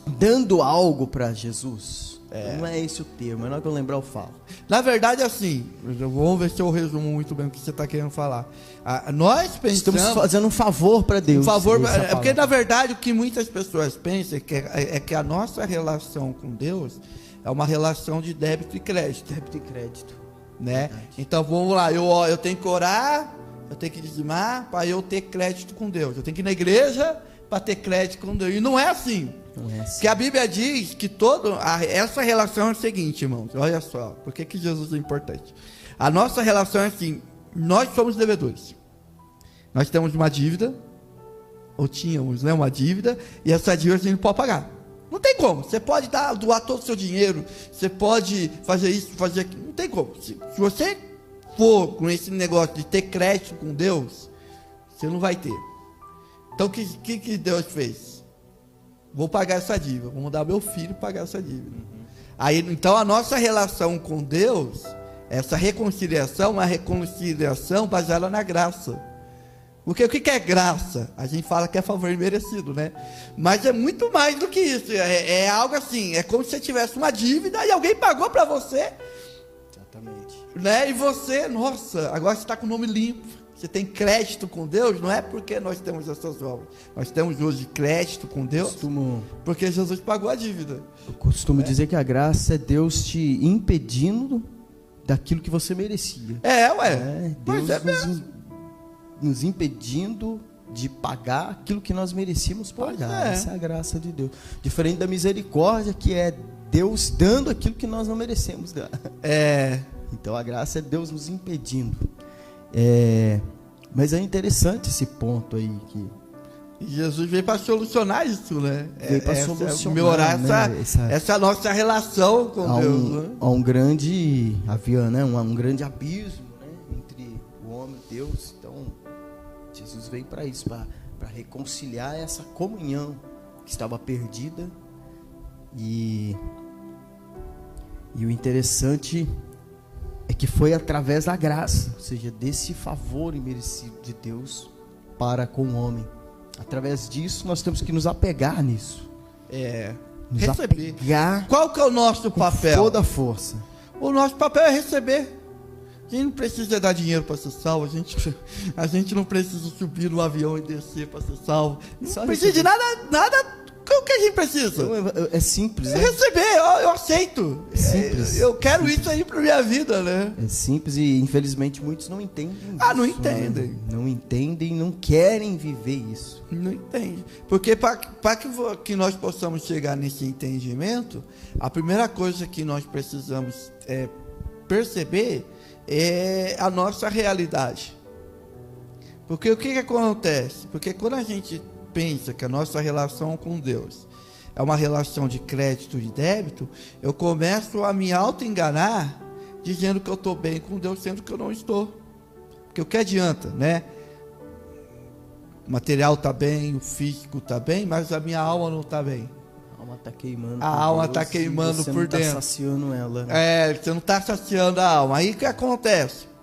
dando algo para Jesus. Não é esse o termo, é na hora que eu lembrar eu falo. Na verdade, assim, vamos ver se eu resumo muito bem o que você está querendo falar. Nós pensamos... Estamos fazendo um favor para Deus. Um favor, porque na verdade o que muitas pessoas pensam é que a nossa relação com Deus é uma relação de débito e crédito. Débito e crédito. Né? Então vamos lá, eu tenho que orar, eu tenho que dizimar para eu ter crédito com Deus. Eu tenho que ir na igreja para ter crédito com Deus. E não é assim. Não é assim. Que a Bíblia diz que essa relação é o seguinte, irmãos. Olha só, por que Jesus é importante? A nossa relação é assim: nós somos devedores. Nós temos uma dívida, ou tínhamos, né, uma dívida, e essa dívida a gente não pode pagar. Não tem como. Você pode doar todo o seu dinheiro, você pode fazer isso, fazer aquilo. Não tem como. Se você for com esse negócio de ter crédito com Deus, você não vai ter. Então o que Deus fez? Vou pagar essa dívida, vou mandar meu filho pagar essa dívida. Aí, então a nossa relação com Deus, essa reconciliação, uma reconciliação baseada na graça. Porque o que é graça? A gente fala que é favor imerecido, né? Mas é muito mais do que isso. É algo assim, é como se você tivesse uma dívida e alguém pagou para você. Exatamente. Né? E você, nossa, agora você está com o nome limpo. Você tem crédito com Deus, não é porque nós temos essas obras. Nós temos hoje crédito com Deus, porque Jesus pagou a dívida. Eu costumo dizer que a graça é Deus te impedindo daquilo que você merecia. Deus nos impedindo de pagar aquilo que nós merecíamos pagar. Essa é a graça de Deus. Diferente da misericórdia, que é Deus dando aquilo que nós não merecemos dar. Então a graça é Deus nos impedindo. Mas é interessante esse ponto aí que Jesus veio para solucionar isso, né? Veio para solucionar, melhorar né? essa nossa relação com Deus. Né? Há um grande um grande abismo, né, entre o homem e Deus. Então Jesus veio para isso, para reconciliar essa comunhão que estava perdida. E o interessante é que foi através da graça, ou seja, desse favor imerecido de Deus para com o homem. Através disso, nós temos que nos apegar nisso. Nos apegar. Qual que é o nosso papel? Com toda a força. O nosso papel é receber. A gente não precisa dar dinheiro para ser salvo. A gente não precisa subir no avião e descer para ser salvo. Não precisa de nada. O que a gente precisa? É simples, né? Receber, eu aceito. É simples. Eu quero isso aí para minha vida, né? É simples e infelizmente muitos não entendem isso. Não entendem. Né? Não entendem e não querem viver isso. Não entendem. Porque para que nós possamos chegar nesse entendimento, a primeira coisa que nós precisamos perceber é a nossa realidade. Porque o que acontece? Porque quando a gente pensa que a nossa relação com Deus é uma relação de crédito e débito, eu começo a me auto-enganar dizendo que eu estou bem com Deus, sendo que eu não estou. Porque o que adianta, né? O material está bem, o físico está bem, mas a minha alma não está bem. A alma está queimando. A alma está queimando por dentro. Você não está saciando ela. Você não está saciando a alma. Aí o que acontece?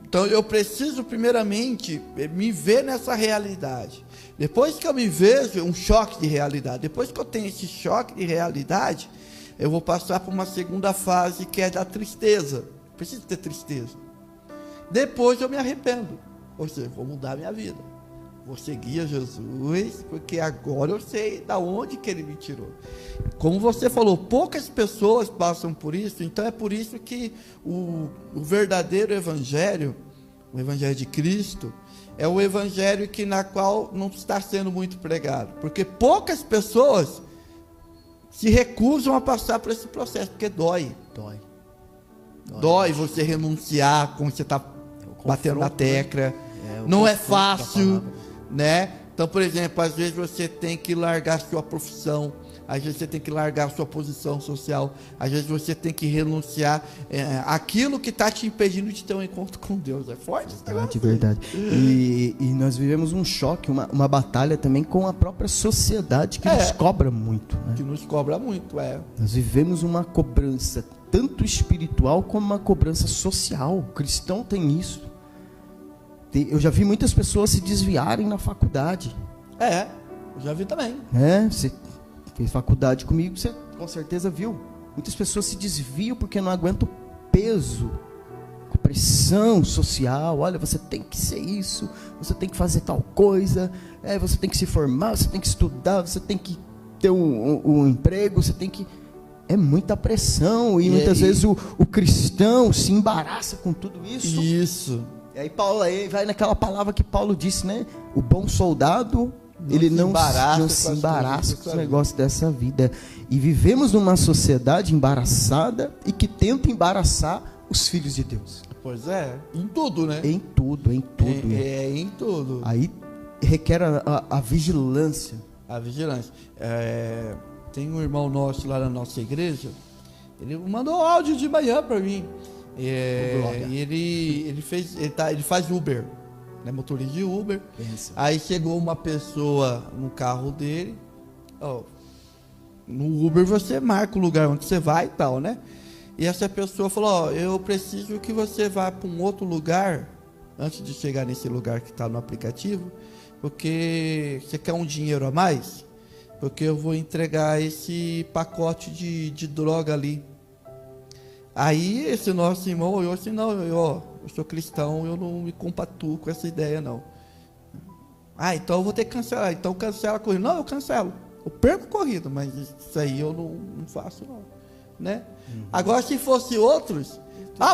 Então eu preciso primeiramente me ver nessa realidade. Depois que eu me vejo, um choque de realidade. Depois que eu tenho esse choque de realidade, eu vou passar por uma segunda fase, que é da tristeza. Preciso ter tristeza. Depois eu me arrependo. Ou seja, vou mudar minha vida. Vou seguir a Jesus, porque agora eu sei da onde que Ele me tirou. Como você falou, poucas pessoas passam por isso, então é por isso que o verdadeiro evangelho, o evangelho de Cristo, é o evangelho na qual não está sendo muito pregado, porque poucas pessoas se recusam a passar por esse processo, porque dói. Dói você renunciar, como você está batendo na tecla, não é fácil, né? Então, por exemplo, às vezes você tem que largar sua profissão, às vezes você tem que largar sua posição social, às vezes você tem que renunciar aquilo que está te impedindo de ter um encontro com Deus. É forte? Verdade. E nós vivemos um choque, uma batalha também com a própria sociedade que nos cobra muito. Né? Que nos cobra muito, Nós vivemos uma cobrança tanto espiritual como uma cobrança social. O cristão tem isso. Eu já vi muitas pessoas se desviarem na faculdade. Eu já vi também. Você fez faculdade comigo, você com certeza viu. Muitas pessoas se desviam porque não aguentam o peso, a pressão social. Olha, você tem que ser isso, você tem que fazer tal coisa, você tem que se formar, você tem que estudar, você tem que ter um emprego, você tem que... É muita pressão e muitas vezes o cristão se embaraça com tudo isso. Isso. E aí Paulo vai naquela palavra que Paulo disse, né? O bom soldado Ele não embaraça se com as embaraça coisas com os dessa negócios dessa vida. E vivemos numa sociedade embaraçada e que tenta embaraçar os filhos de Deus. Pois é, em tudo, né? Em tudo, em tudo. Em tudo. Aí requer a vigilância. A vigilância. Tem um irmão nosso lá na nossa igreja, ele mandou áudio de manhã para mim. E ele faz Uber, né, motorista de Uber. Pensa. Aí chegou uma pessoa no carro dele. No Uber você marca o lugar onde você vai e tal, né? E essa pessoa falou: eu preciso que você vá para um outro lugar antes de chegar nesse lugar que está no aplicativo, porque você quer um dinheiro a mais, porque eu vou entregar esse pacote de droga ali. Aí esse nosso irmão olhou assim: não, eu sou cristão, eu não me compatuo com essa ideia não. Então eu vou ter que cancelar. Então cancela a corrida. Não, eu cancelo. Eu perco a corrida, mas isso aí eu não faço não, né? Agora se fosse outros,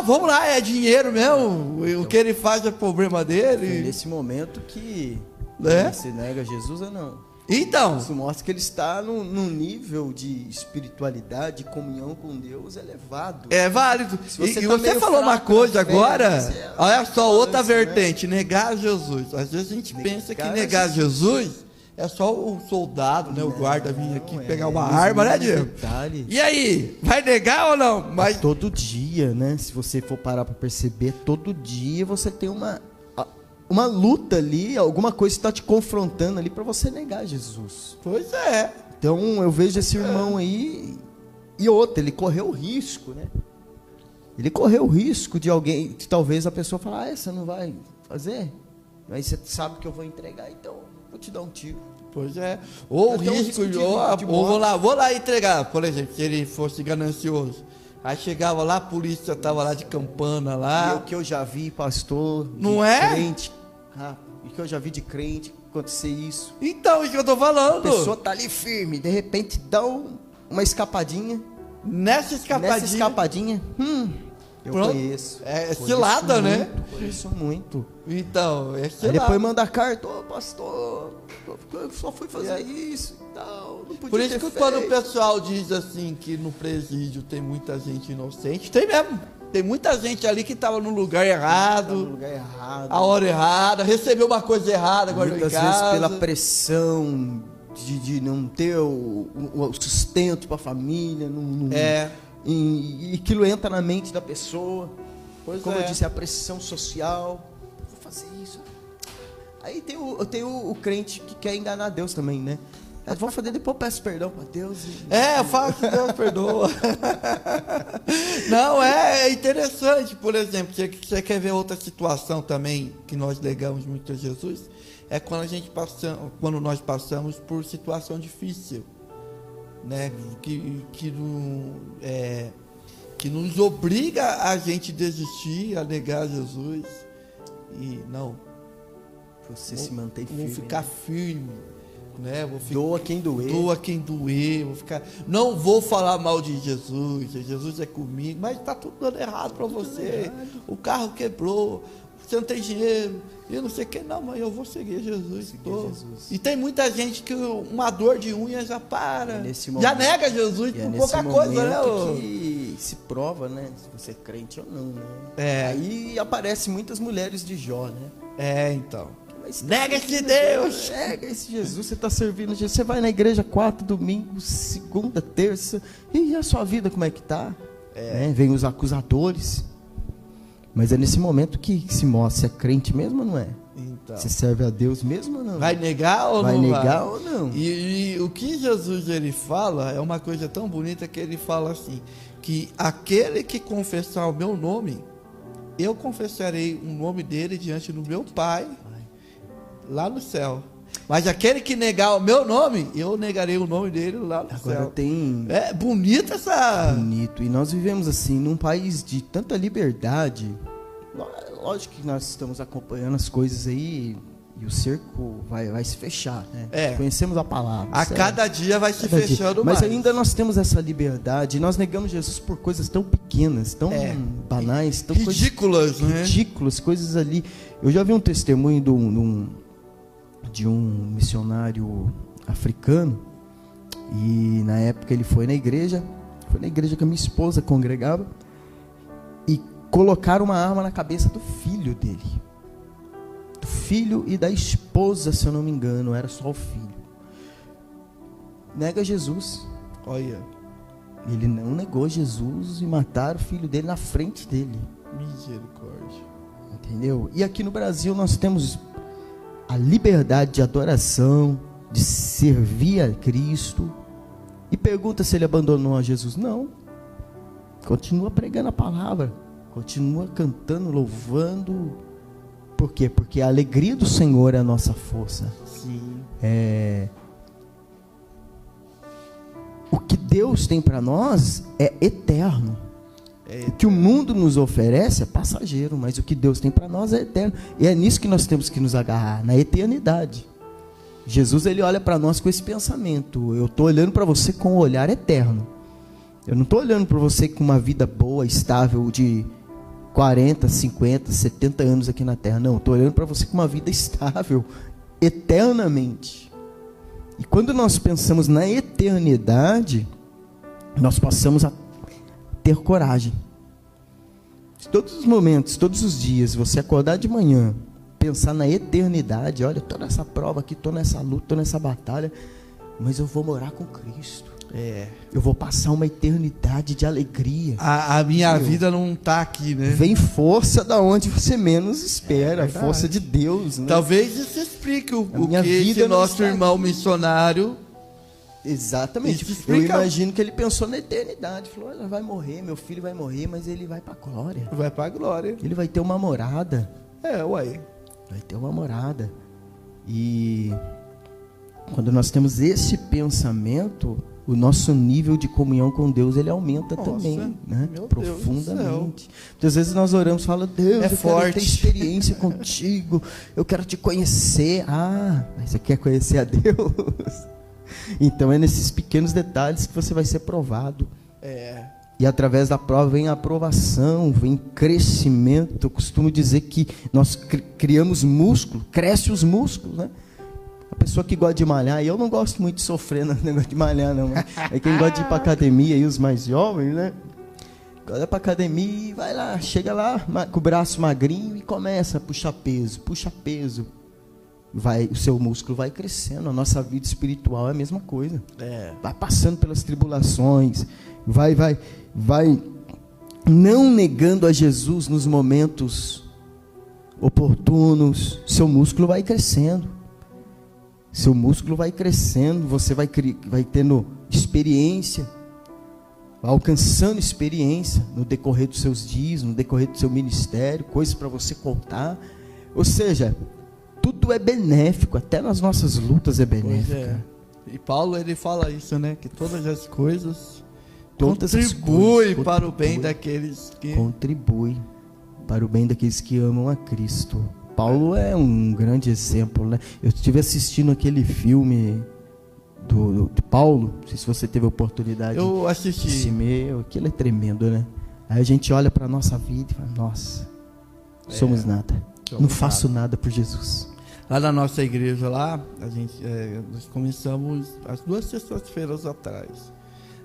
vamos lá, é dinheiro mesmo, o que ele faz é problema dele. É nesse momento que se nega Jesus ou não. Então, isso mostra que ele está num nível de espiritualidade, de comunhão com Deus elevado. É válido. Você você falou uma coisa agora, olha só, outra vertente, né? Negar Jesus. Às vezes a gente pensa que negar Jesus é só o soldado, né? O guarda vir aqui pegar uma arma, né, Diego? E aí, vai negar ou não? Mas todo dia, né? Se você for parar para perceber, todo dia você tem uma luta ali, alguma coisa está te confrontando ali para você negar Jesus. Pois é. Então eu vejo esse irmão aí e outro, ele correu o risco, né? Ele correu o risco de alguém, que talvez a pessoa falar: você não vai fazer? Aí você sabe que eu vou entregar, então vou te dar um tiro. Pois é. Ou o risco de vou lá entregar, por exemplo, se ele fosse ganancioso. Aí chegava lá, a polícia estava lá de campana lá. E o que eu já vi, pastor, não é? Crente, e que eu já vi de crente acontecer isso. Então, isso que eu tô falando. A pessoa tá ali firme, de repente dá uma escapadinha. Nessa escapadinha, eu conheço. É cilada, né? Conheço muito. Então, é cilada. Aí depois manda carta: pastor, eu só fui fazer isso e tal, não podia. Por isso que quando o pessoal diz assim que no presídio tem muita gente inocente, tem mesmo. Tem muita gente ali que estava no lugar errado, a hora errada, recebeu uma coisa errada, agora em casa. Muitas vezes pela pressão de não ter o sustento para a família, e aquilo entra na mente da pessoa. Como eu disse, a pressão social. Vou fazer isso. Aí tem o crente que quer enganar Deus também, né? Eu vou fazer, depois eu peço perdão para Deus. Eu falo que Deus perdoa. Não, é interessante. Por exemplo, você quer ver outra situação também que nós negamos muito a Jesus? É quando nós passamos por situação difícil, né? Que nos obriga a gente desistir, a negar Jesus. E não. Você se mantém firme. Vou ficar firme. Né? Doa quem doer. Doa quem doer. Não vou falar mal de Jesus. Jesus é comigo. Mas está tudo dando errado para você. O carro quebrou. Você não tem dinheiro. Eu não sei o que. Não, mas eu vou seguir Jesus. E tem muita gente que uma dor de unha já para. Já nega Jesus por pouca coisa, né? Que se prova, né? Se você é crente ou não, né? Aí aparecem muitas mulheres de Jó, né? Então. Nega esse Deus. Nega esse Jesus. Você está servindo Jesus. Você vai na igreja 4 domingos, segunda, terça. E a sua vida como é que tá? Né? Vem os acusadores. Mas é nesse momento que se mostra se é crente mesmo ou não é? Então. Se serve a Deus mesmo ou não? Vai negar ou não vai? Vai negar ou não? E o que Jesus ele fala é uma coisa tão bonita que ele fala assim: que aquele que confessar o meu nome, eu confessarei o nome dele diante do meu Pai lá no céu. Mas aquele que negar o meu nome, eu negarei o nome dele lá no céu. Agora tem... É bonita essa... Bonito. E nós vivemos assim, num país de tanta liberdade. Lógico que nós estamos acompanhando as coisas aí e o cerco vai se fechar, né? Conhecemos a palavra. A cada dia vai se fechando mais. Mas ainda nós temos essa liberdade. Nós negamos Jesus por coisas tão pequenas, tão banais, tão ridículas, né? Ridículas, coisas ali. Eu já vi um testemunho de de um missionário africano. E na época ele foi na igreja que a minha esposa congregava, e colocaram uma arma na cabeça do filho dele. Do filho e da esposa, se eu não me engano, era só o filho. Nega Jesus. Olha, Ele não negou Jesus e mataram o filho dele na frente dele. misericórdia. Entendeu? E aqui no Brasil nós temos a liberdade de adoração, de servir a Cristo. E pergunta se ele abandonou a Jesus. Não. Continua pregando a palavra. Continua cantando, louvando. Por quê? Porque a alegria do Senhor é a nossa força. Sim. O que Deus tem para nós é eterno. O que o mundo nos oferece é passageiro, mas o que Deus tem para nós é eterno. E é nisso que nós temos que nos agarrar, na eternidade. Jesus, ele olha para nós com esse pensamento. Eu estou olhando para você com um olhar eterno. Eu não estou olhando para você com uma vida boa, estável, de 40, 50, 70 anos aqui na terra. Não, eu estou olhando para você com uma vida estável, eternamente. E quando nós pensamos na eternidade, nós passamos a ter coragem. Todos os momentos, todos os dias, você acordar de manhã, pensar na eternidade. Olha, eu estou nessa prova aqui, estou nessa luta, estou nessa batalha, mas eu vou morar com Cristo. Eu vou passar uma eternidade de alegria. A minha vida não está aqui, né? Vem força da onde você menos espera, a força de Deus, né? Talvez isso explique o minha que vida esse não nosso está irmão aqui. missionário... Exatamente. Isso Eu explica. imagino que ele pensou na eternidade. Falou, olha, vai morrer, meu filho vai morrer, mas ele vai para a glória. Vai para a glória. Ele vai ter uma morada. Uai. Vai ter uma morada. E quando nós temos esse pensamento, o nosso nível de comunhão com Deus, ele aumenta também, né? Meu Profundamente. Muitas vezes nós oramos, fala, Deus, eu forte. quero ter experiência contigo, eu quero te conhecer. Ah, mas você quer conhecer a Deus? Então é nesses pequenos detalhes que você vai ser provado. E através da prova vem a aprovação, vem crescimento. Eu costumo dizer que nós criamos músculo, cresce os músculos, né? A pessoa que gosta de malhar, e eu não gosto muito de sofrer no negócio de malhar, não. É quem gosta de ir para academia, e os mais jovens, né? Gosta para academia e vai lá, chega lá com o braço magrinho e começa a puxar peso, puxa peso. O seu músculo vai crescendo. A nossa vida espiritual é a mesma coisa. Vai passando pelas tribulações, vai não negando a Jesus nos momentos oportunos. Seu músculo vai crescendo. Seu músculo vai crescendo. Você vai tendo experiência, vai alcançando experiência no decorrer dos seus dias, no decorrer do seu ministério, coisas para você contar. Ou seja, tudo é benéfico, até nas nossas lutas é benéfico. E Paulo, ele fala isso, né? Que todas as coisas contribuem para o bem daqueles que... Contribui para o bem daqueles que amam a Cristo. Paulo é um grande exemplo, né? Eu estive assistindo aquele filme de Paulo, não sei se você teve a oportunidade. Eu assisti. Aquilo é tremendo, né? Aí a gente olha para a nossa vida e fala, nossa, somos nada. Não faço nada por Jesus. Lá na nossa igreja, nós começamos as 2 sextas-feiras atrás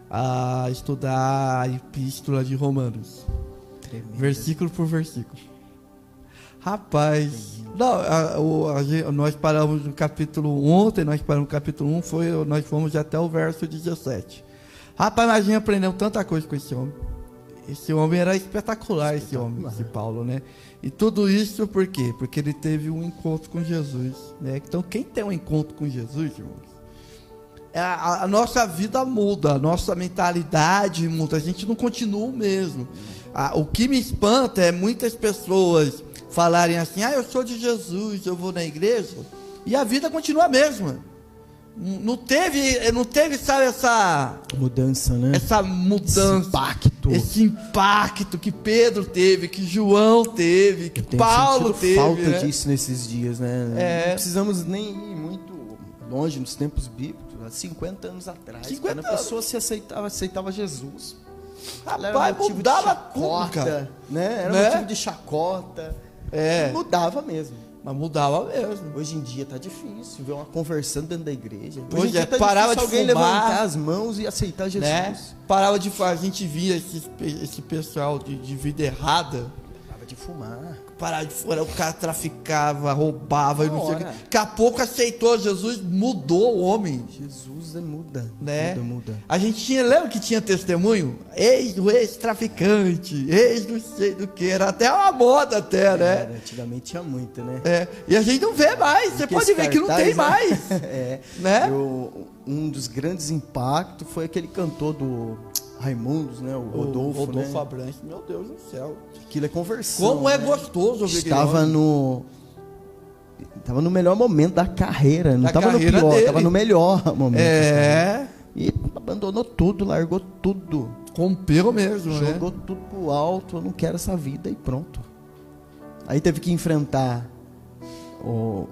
a estudar a epístola de Romanos. Tremendo. Versículo por versículo. Rapaz, nós paramos no capítulo 1, ontem nós paramos no capítulo 1, nós fomos até o verso 17. Rapaz, mas a gente aprendeu tanta coisa com esse homem. Esse homem era espetacular, esse Paulo, né? E tudo isso por quê? Porque ele teve um encontro com Jesus, né? Então, quem tem um encontro com Jesus, irmãos, a nossa vida muda, a nossa mentalidade muda, a gente não continua o mesmo. O que me espanta é muitas pessoas falarem assim, eu sou de Jesus, eu vou na igreja, e a vida continua a mesma. Não teve, sabe, essa mudança, né? Essa mudança, esse impacto que Pedro teve, que João teve, que Paulo teve. Falta né? disso nesses dias, né? Não precisamos nem ir muito longe nos tempos bíblicos, há 50 anos atrás. 50 quando a pessoa se aceitava Jesus. Rapaz, mudava tudo, cara. Né? Era motivo de chacota. Mudava mesmo. Mas mudava mesmo. Hoje em dia tá difícil ver uma conversão dentro da igreja. Pois Hoje em dia é, tá parava difícil de alguém fumar, levantar as mãos e aceitar Jesus. Né? Parava de a gente via esse pessoal de vida errada. Parava de fumar. Parava de fora, o cara traficava, roubava e não sei o que. Ora. Daqui a pouco aceitou Jesus, mudou o homem. Jesus muda. Né? Muda. A gente lembra que tinha testemunho? O ex-traficante, ex não sei do que, era até uma moda até, né? Antigamente tinha muito, né? É, e a gente não vê mais, você pode ver que não tem mais. Né? Um dos grandes impactos foi aquele cantor do Raimundos, né? O Rodolfo, Rodolfo né? Abrantes, meu Deus do céu. Aquilo é conversão. Como é né? gostoso ouvir Estava no melhor momento da carreira, não estava no pior, estava no melhor momento. É. E abandonou tudo, largou tudo. Rompeu mesmo, Jogou né? tudo pro alto, eu não quero essa vida e pronto. Aí teve que enfrentar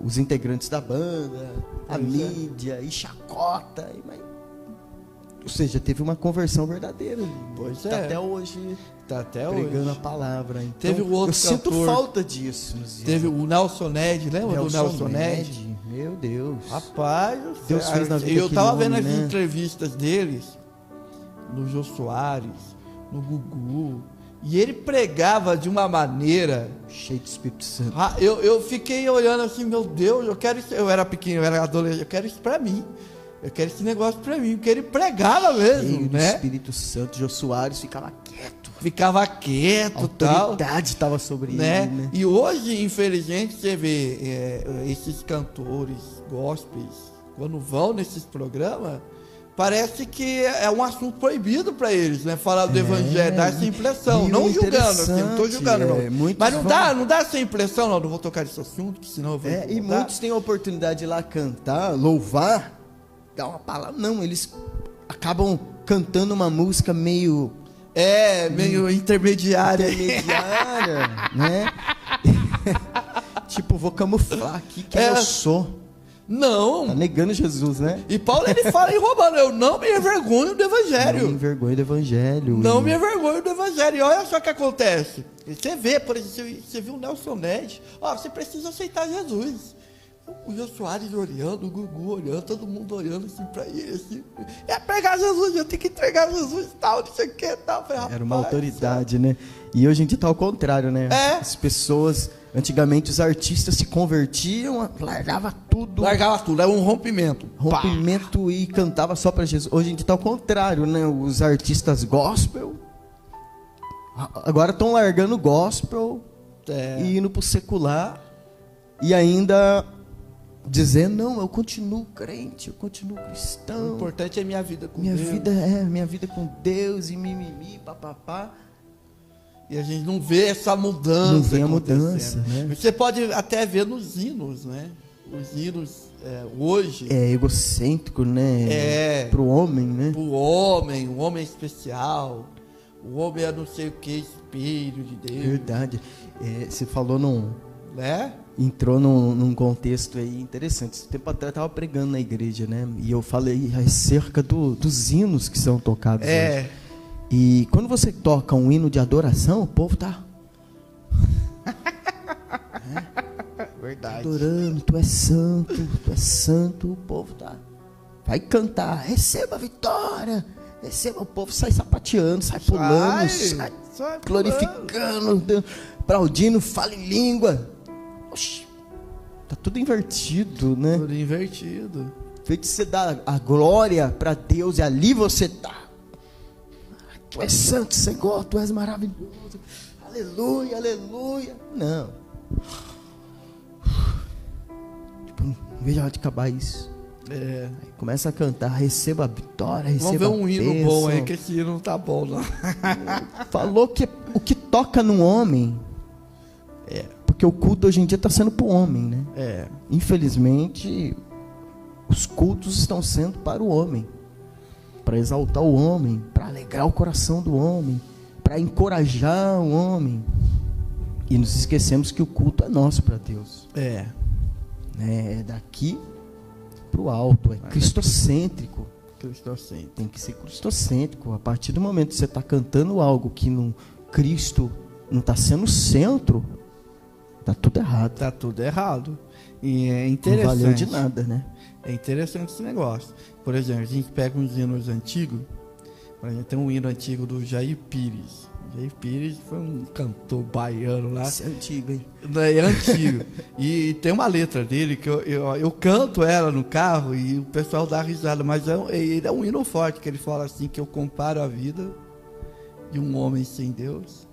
os integrantes da banda, a mídia, e chacota. Ou seja, teve uma conversão verdadeira. Pois tá é. Até hoje. Tá até pregando hoje. a palavra. Então, Teve o outro eu sinto cantor, falta disso. Teve o Nelson Ned, lembra do Nelson Ned? Meu Deus. Rapaz, Deus fez na vida eu tava aquele vendo homem, as né? entrevistas deles, no Jô Soares, no Gugu, e ele pregava de uma maneira... Cheio de Espírito Santo. Eu fiquei olhando assim, meu Deus, eu era pequeno, eu era adolescente, eu quero isso pra mim. Eu quero esse negócio pra mim, porque ele pregava mesmo, Cheio do né? Espírito Santo. Jô Soares ficava quieto. Ficava quieto, A tal. autoridade estava sobre Né? ele, né? E hoje, infelizmente, você vê esses cantores gospels, quando vão nesses programas, parece que é um assunto proibido para eles, né? Falar do evangelho, dá essa impressão. E Não o julgando, assim, não estou julgando, não. muitos Mas não vão- dá essa impressão, não vou tocar nesse assunto, que senão eu vou E incomodar. muitos têm a oportunidade de ir lá cantar, louvar, dar uma palavra. Não, eles acabam cantando uma música meio meio intermediária. intermediária, né? Tipo, vou camuflar aqui quem eu sou. Não. Tá negando Jesus, né? E Paulo, ele fala em Romano, eu não me envergonho do evangelho. Não me envergonhe do evangelho. Não me envergonho do evangelho. E olha só o que acontece. Você vê, por exemplo, você viu o Nelson Ned. Você precisa aceitar Jesus. O Jô Soares olhando, o Gugu olhando, todo mundo olhando assim pra ele, assim. É pregar Jesus, eu tenho que entregar Jesus e tal, não sei o que tal. Falei, Era uma rapaz, autoridade, né? E hoje em dia tá ao contrário, né? As pessoas, antigamente os artistas se convertiam, largava tudo. Largava tudo, era um rompimento. Rompimento e cantava só pra Jesus. Hoje em dia tá ao contrário, né? Os artistas gospel agora estão largando o gospel e indo pro secular e ainda dizendo, não, eu continuo crente, eu continuo cristão. O importante é minha vida com minha Deus. Minha vida com Deus e mimimi, papapá. E a gente não vê essa mudança. Não vê a mudança, né? Você pode até ver nos hinos, né? Os hinos hoje. É egocêntrico, né? Pro homem, né? Pro homem, o homem é especial. O homem é não sei o que, espelho de Deus. Verdade. Você falou né? Entrou num contexto aí interessante. Esse tempo atrás eu estava pregando na igreja, né? E eu falei acerca dos hinos que são tocados hoje. E quando você toca um hino de adoração, o povo tá Verdade. adorando, tu és santo, o povo tá. Vai cantar, receba a vitória, receba, o povo sai sapateando, sai pulando, sai glorificando, aplaudindo, fala em língua. Oxi, tá tudo invertido, né? Tudo invertido. Em vez de você dar a glória para Deus e ali você tá. Tu és santo, Senhor, tu és maravilhoso. Aleluia, aleluia. Não. Tipo, não vejo a hora de acabar isso. Aí começa a cantar, receba a vitória, receba a bênção. Vamos ver um hino bom aí, que esse hino não tá bom, não. Falou que o que toca no homem, porque o culto hoje em dia está sendo para o homem, né? Infelizmente, os cultos estão sendo para o homem, para exaltar o homem, para alegrar o coração do homem, para encorajar o homem. E nos esquecemos que o culto é nosso para Deus. É daqui para o alto, é cristocêntrico. Tem que ser cristocêntrico. A partir do momento que você está cantando algo que Cristo não está sendo o centro, Tá tudo errado. Tá tudo errado. E é Não interessante. valeu de nada, né? É interessante esse negócio. Por exemplo, a gente pega uns hinos antigos. Por exemplo, tem um hino antigo do Jair Pires. Jair Pires foi um cantor baiano lá. Isso é antigo, hein? É antigo. E tem uma letra dele que eu canto ela no carro e o pessoal dá risada. Mas ele é um hino forte, que ele fala assim, que eu comparo a vida de um homem sem Deus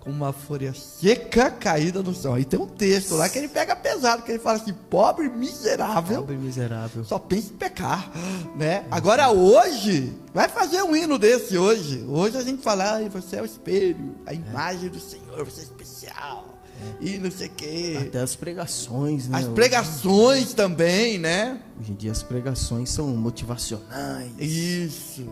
com uma folha seca caída no chão. Aí tem um texto lá que ele pega pesado, que ele fala assim, pobre miserável, Pobre miserável. só pensa em pecar, né? Agora hoje, vai fazer um hino desse hoje. Hoje a gente fala, ai, você é o espelho, a imagem do Senhor, você é especial. E não sei o quê. Até as pregações, né? As pregações também, né? Hoje em dia as pregações são motivacionais. Isso.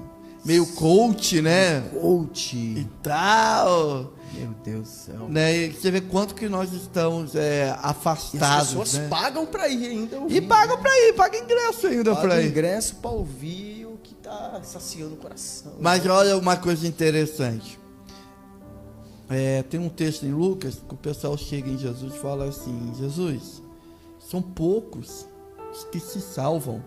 Meio coach, né? Coach. E tal. Meu Deus do céu. Né? E você vê quanto que nós estamos E afastados, as pessoas né? pagam pra ir ainda. E ouvir, pagam né? pra ir, paga ingresso ainda pra Paga ir. ingresso pra ouvir o que tá saciando o coração. Mas né? olha uma coisa interessante. Tem um texto em Lucas que o pessoal chega em Jesus e fala assim, Jesus, são poucos os que se salvam.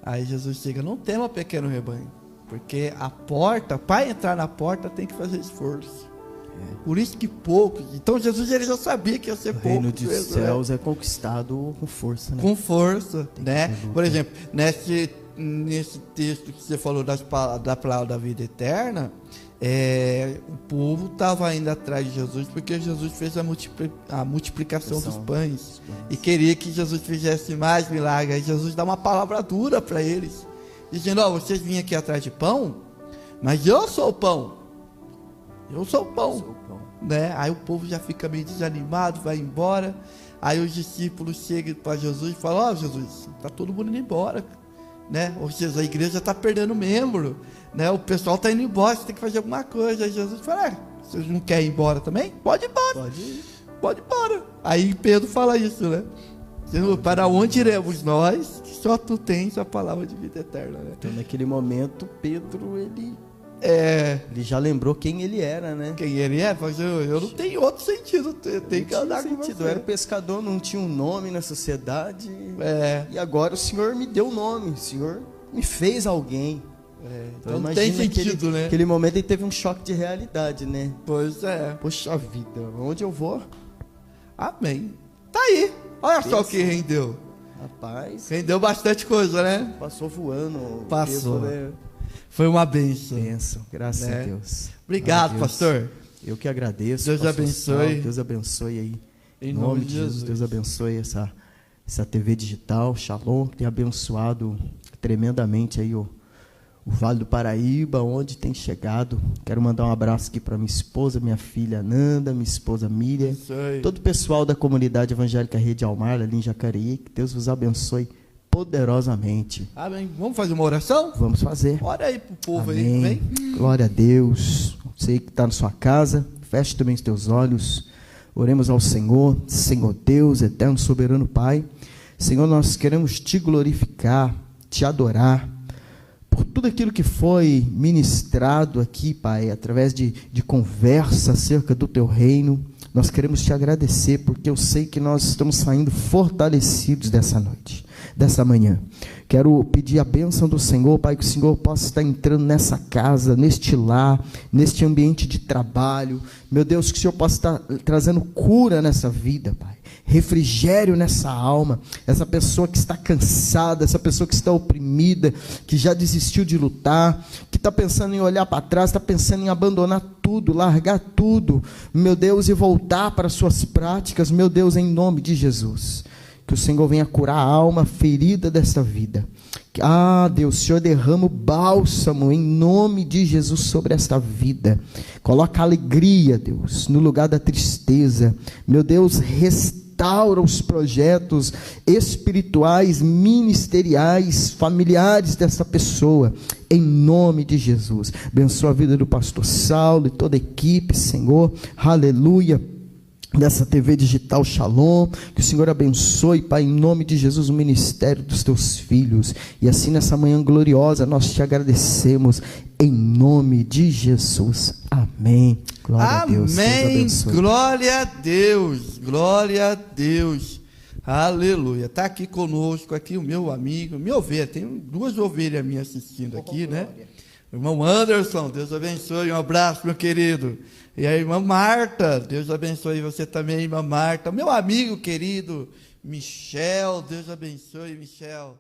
Aí Jesus chega, não tema, pequeno rebanho, porque a porta, para entrar na porta tem que fazer esforço. Por isso que poucos. Então Jesus ele já sabia que ia ser O poucos. reino dos mesmo, céus é conquistado com força, né? com força, Tem que né? ter luta. Por exemplo, nesse texto que você falou da palavra da vida eterna, o povo estava indo atrás de Jesus porque Jesus fez a multiplicação dos pães e queria que Jesus fizesse mais milagres. Aí Jesus dá uma palavra dura para eles, dizendo: ó, vocês vinham aqui atrás de pão, mas eu sou o pão. Eu sou o pão. Né? Aí o povo já fica meio desanimado, vai embora. Aí os discípulos chegam para Jesus e falam: ó, Jesus, tá todo mundo indo embora, né? Ou seja, a igreja está perdendo membro, né? O pessoal está indo embora, você tem que fazer alguma coisa. Aí Jesus fala: vocês não querem ir embora também? Pode ir embora. Pode ir. Pode ir embora. Aí Pedro fala isso, né? Para onde iremos nós? Que só tu tens a palavra de vida eterna, né? Então, naquele momento, Pedro, ele já lembrou quem ele era, né? Quem ele é? Mas eu não tenho outro sentido. Eu tenho que andar com você. Eu era pescador, não tinha um nome na sociedade. É. E agora o Senhor me deu nome. O Senhor me fez alguém. Então não tem sentido, né? Naquele momento ele teve um choque de realidade, né? Pois é. Poxa vida, onde eu vou? Amém. Tá aí. Olha só o que rendeu. Rapaz, Rendeu bastante coisa, né? passou voando. o Passou. tempo, né? Foi uma bênção. Bênção, graças Né? a Deus. Obrigado, Glória a Deus. pastor. Eu que agradeço. Deus pastor abençoe. Saulo, Deus abençoe aí. Em nome de Jesus. Deus abençoe essa TV digital, Shalom, que tem abençoado tremendamente aí o Vale do Paraíba, onde tem chegado. Quero mandar um abraço aqui para minha esposa, minha filha Nanda, minha esposa Miriam, Abençoe. todo o pessoal da comunidade evangélica Rede Almar, ali em Jacareí. Que Deus vos abençoe poderosamente. Amém. Vamos fazer uma oração? Vamos fazer. Ora aí pro povo aí, Amém. vem. Glória a Deus. Você que está na sua casa, feche também os teus olhos. Oremos ao Senhor. Senhor Deus, eterno, soberano Pai. Senhor, nós queremos te glorificar, te adorar por tudo aquilo que foi ministrado aqui, Pai, através de conversa acerca do teu reino. Nós queremos te agradecer, porque eu sei que nós estamos saindo fortalecidos dessa noite, dessa manhã. Quero pedir a bênção do Senhor, Pai, que o Senhor possa estar entrando nessa casa, neste lar, neste ambiente de trabalho. Meu Deus, que o Senhor possa estar trazendo cura nessa vida, Pai. Refrigério nessa alma, essa pessoa que está cansada, essa pessoa que está oprimida, que já desistiu de lutar, que está pensando em olhar para trás, está pensando em abandonar tudo, largar tudo, meu Deus, e voltar para as suas práticas, meu Deus, em nome de Jesus. Que o Senhor venha curar a alma ferida dessa vida. Deus, o Senhor derrama o bálsamo em nome de Jesus sobre esta vida. Coloca alegria, Deus, no lugar da tristeza. Meu Deus, restaura os projetos espirituais, ministeriais, familiares dessa pessoa, em nome de Jesus. Abençoa a vida do pastor Saulo e toda a equipe, Senhor. Aleluia. dessa TV digital Shalom, que o Senhor abençoe, Pai, em nome de Jesus, o ministério dos teus filhos, e assim nessa manhã gloriosa, nós te agradecemos, em nome de Jesus, amém, glória a Deus, Deus abençoe. Glória a Deus, glória a Deus, aleluia. Está aqui conosco, aqui o meu amigo, minha ovelha, tem 2 ovelhas minhas assistindo aqui, né? O irmão Anderson, Deus abençoe, um abraço, meu querido. E a irmã Marta, Deus abençoe você também, irmã Marta. Meu amigo querido, Michel, Deus abençoe, Michel.